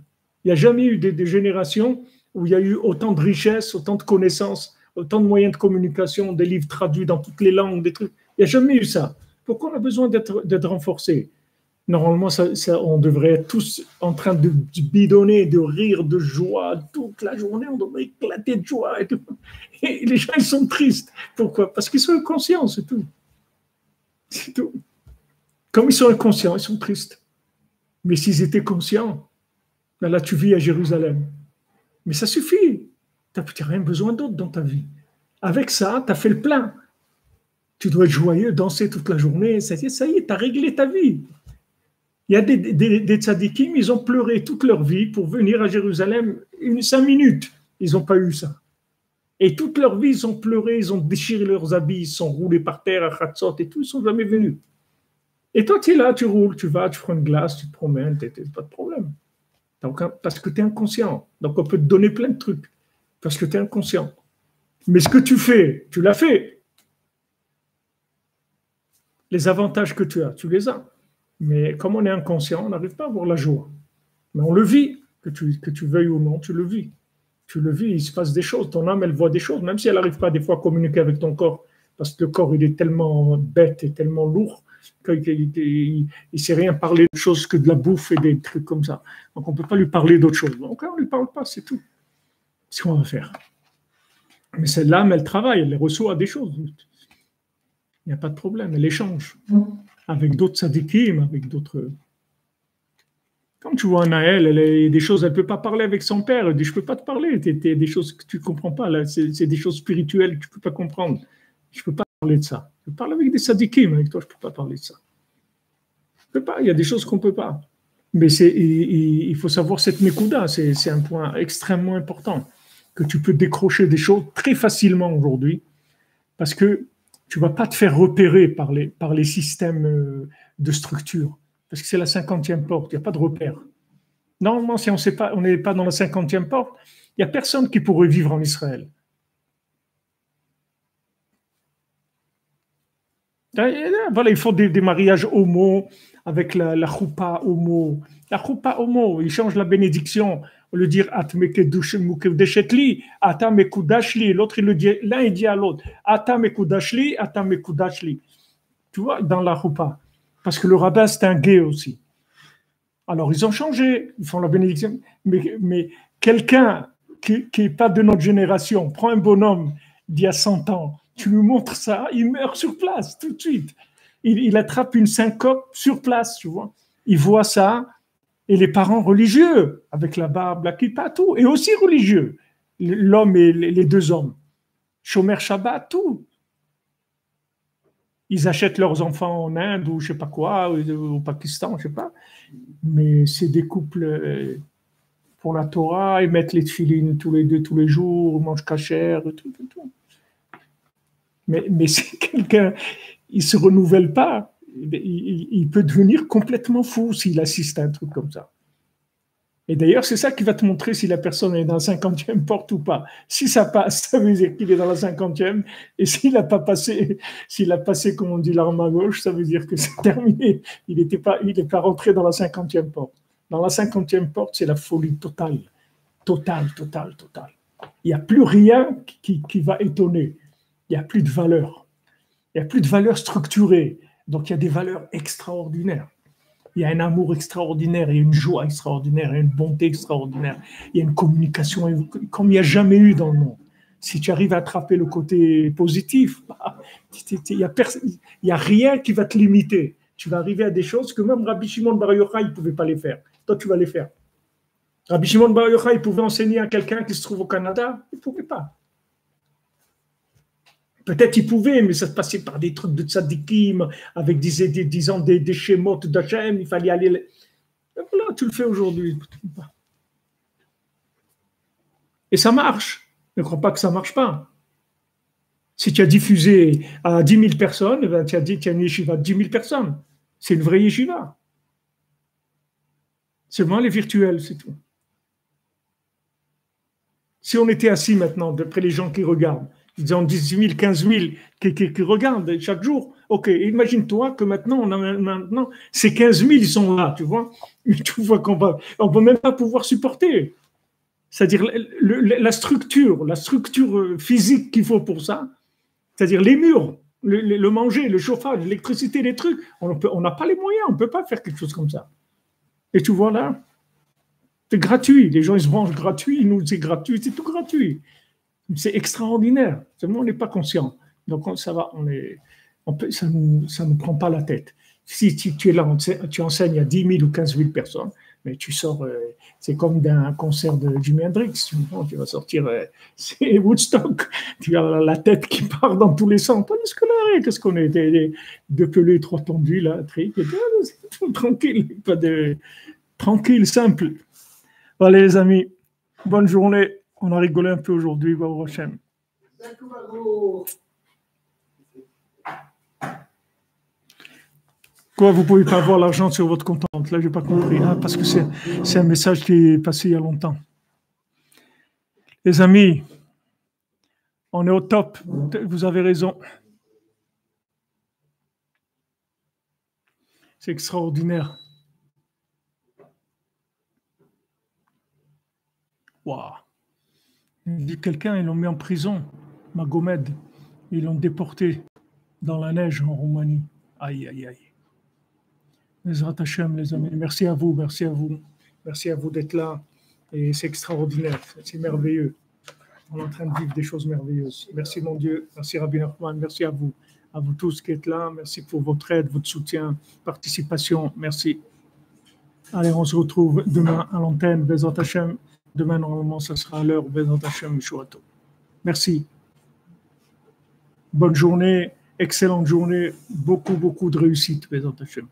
Il n'y a jamais eu des générations où il y a eu autant de richesses, autant de connaissances, autant de moyens de communication, des livres traduits dans toutes les langues, des trucs. Il n'y a jamais eu ça. Pourquoi on a besoin d'être renforcé? Normalement, on devrait être tous en train de bidonner, de rire, de joie toute la journée. On devrait éclater de joie. Et les gens, ils sont tristes. Pourquoi? Parce qu'ils sont inconscients, c'est tout. C'est tout. Comme ils sont inconscients, ils sont tristes. Mais s'ils étaient conscients, là, tu vis à Jérusalem. Mais ça suffit. Tu n'as rien besoin d'autre dans ta vie. Avec ça, tu as fait le plein. Tu dois être joyeux, danser toute la journée. Ça y est, tu as réglé ta vie. Il y a des tzadikim, ils ont pleuré toute leur vie pour venir à Jérusalem 5 minutes. Ils n'ont pas eu ça. Et toute leur vie, ils ont pleuré, ils ont déchiré leurs habits, ils sont roulés par terre à Khatsot et tout, ils ne sont jamais venus. Et toi, tu es là, tu roules, tu vas, tu prends une glace, tu te promènes, pas de problème. Parce que tu es inconscient. Donc, on peut te donner plein de trucs. Parce que tu es inconscient. Mais ce que tu fais, tu l'as fait. Les avantages que tu as, tu les as. Mais comme on est inconscient, on n'arrive pas à avoir la joie. Mais on le vit, que tu veuilles ou non, tu le vis. Tu le vis, il se passe des choses. Ton âme, elle voit des choses, même si elle n'arrive pas des fois à communiquer avec ton corps. Parce que le corps, il est tellement bête et tellement lourd qu'il ne sait rien parler de choses que de la bouffe et des trucs comme ça. Donc, on ne peut pas lui parler d'autre chose. Donc, on ne lui parle pas, c'est tout. C'est ce qu'on va faire. Mais c'est l'âme, elle travaille, elle reçoit des choses. Il n'y a pas de problème, elle échange avec d'autres sadikim, avec d'autres... Comme tu vois Anaël, elle a des choses, elle ne peut pas parler avec son père, elle dit, je ne peux pas te parler, des choses que tu ne comprends pas, là, c'est des choses spirituelles que tu ne peux pas comprendre. Je ne peux pas parler de ça. Je parle avec des sadikim, avec toi, je ne peux pas parler de ça. Je ne peux pas, il y a des choses qu'on ne peut pas. Mais il faut savoir cette mekouda, c'est un point extrêmement important, que tu peux décrocher des choses très facilement aujourd'hui, parce que tu ne vas pas te faire repérer par les systèmes de structure, parce que c'est la 50e porte, il n'y a pas de repère. Normalement, si on n'est pas dans la 50e porte, il n'y a personne qui pourrait vivre en Israël. Voilà, il faut des mariages homo avec la choupa homo. La choupa homo, il change la bénédiction. Au lieu de dire At mekudashli, Ata mekudashli. L'autre, l'un il dit à l'autre Ata mekudashli, Ata mekudashli. Tu vois, dans la choupa. Parce que le rabbin, c'est un gay aussi. Alors, ils ont changé, ils font la bénédiction. Mais quelqu'un qui n'est pas de notre génération, prend un bonhomme d'il y a 100 ans, tu lui montres ça, il meurt sur place, tout de suite. Il attrape une syncope sur place, tu vois. Il voit ça, et les parents religieux, avec la barbe, la kippa, tout, et aussi religieux, l'homme et les deux hommes. Shomer Shabbat, tout. Ils achètent leurs enfants en Inde ou je sais pas quoi, ou au Pakistan, je sais pas. Mais c'est des couples pour la Torah, ils mettent les tefilines tous les jours, ils mangent kasher, tout. Mais si quelqu'un, il ne se renouvelle pas, il peut devenir complètement fou s'il assiste à un truc comme ça. Et d'ailleurs, c'est ça qui va te montrer si la personne est dans la 50e porte ou pas. Si ça passe, ça veut dire qu'il est dans la 50e. Et s'il n'a pas passé, comme on dit, l'arme à gauche, ça veut dire que c'est terminé. Il n'est pas rentré dans la 50e porte. Dans la 50e porte, c'est la folie totale. Totale. Il n'y a plus rien qui va étonner. Il n'y a plus de valeur. Il n'y a plus de valeur structurée. Donc, il y a des valeurs extraordinaires. Il y a un amour extraordinaire, il y a une joie extraordinaire, il y a une bonté extraordinaire. Il y a une communication comme il n'y a jamais eu dans le monde. Si tu arrives à attraper le côté positif, il n'y a rien qui va te limiter. Tu vas arriver à des choses que même Rabbi Shimon Bar Yochai, il ne pouvait pas les faire. Toi, tu vas les faire. Rabbi Shimon Bar Yochai, il pouvait enseigner à quelqu'un qui se trouve au Canada. Il ne pouvait pas. Peut-être il pouvait, mais ça se passait par des trucs de tzadikim, avec disons des schémotes d'Hachem, il fallait aller... Et voilà, tu le fais aujourd'hui. Et ça marche. Ne crois pas que ça ne marche pas. Si tu as diffusé à 10 000 personnes, eh bien, tu as dit qu'il y a une yeshiva de 10 000 personnes. C'est une vraie yeshiva. Seulement les virtuels, c'est tout. Si on était assis maintenant, d'après les gens qui regardent, disons 10 000, 15 000 qui regardent chaque jour. Ok, imagine-toi que maintenant, ces 15 000, ils sont là, tu vois. Mais tu vois qu'on ne va même pas pouvoir supporter. c'est-à-dire la structure physique qu'il faut pour ça, c'est-à-dire les murs, le manger, le chauffage, l'électricité, les trucs, on n'a pas les moyens, on ne peut pas faire quelque chose comme ça. Et tu vois là, c'est gratuit, les gens ils se branchent gratuit, nous c'est gratuit, c'est tout gratuit. C'est extraordinaire, seulement on n'est pas conscient. Donc ça va, ça nous prend pas la tête. Si tu es là, tu enseignes à 10 000 ou 15 000 personnes, mais tu sors, c'est comme d'un concert de Jimi Hendrix, tu vas sortir, c'est Woodstock, tu as la tête qui part dans tous les sens. Tandis que là, qu'est-ce qu'on est, deux pelés, trois tendus, là, c'est tranquille, pas de, tranquille, simple. Voilà les amis, bonne journée, on a rigolé un peu aujourd'hui, Baruch Hashem. Quoi, vous ne pouvez pas avoir l'argent sur votre compte? Là, je n'ai pas compris. Ah, parce que c'est un message qui est passé il y a longtemps. Les amis, on est au top. Vous avez raison. C'est extraordinaire. Waouh. Quelqu'un, ils l'ont mis en prison, Magomed. Ils l'ont déporté dans la neige en Roumanie. Aïe, aïe, aïe. Bezrat Hashem, les amis, merci à vous d'être là. Et c'est extraordinaire, c'est merveilleux. On est en train de vivre des choses merveilleuses. Merci mon Dieu, merci Rabbi Nachman, merci à vous tous qui êtes là. Merci pour votre aide, votre soutien, participation. Merci. Allez, on se retrouve demain à l'antenne, Bezrat Hashem. Demain, normalement, ça sera à l'heure, Bezrat Hashem, Mishuato. Merci. Bonne journée, excellente journée, beaucoup de réussite, Bezrat Hashem.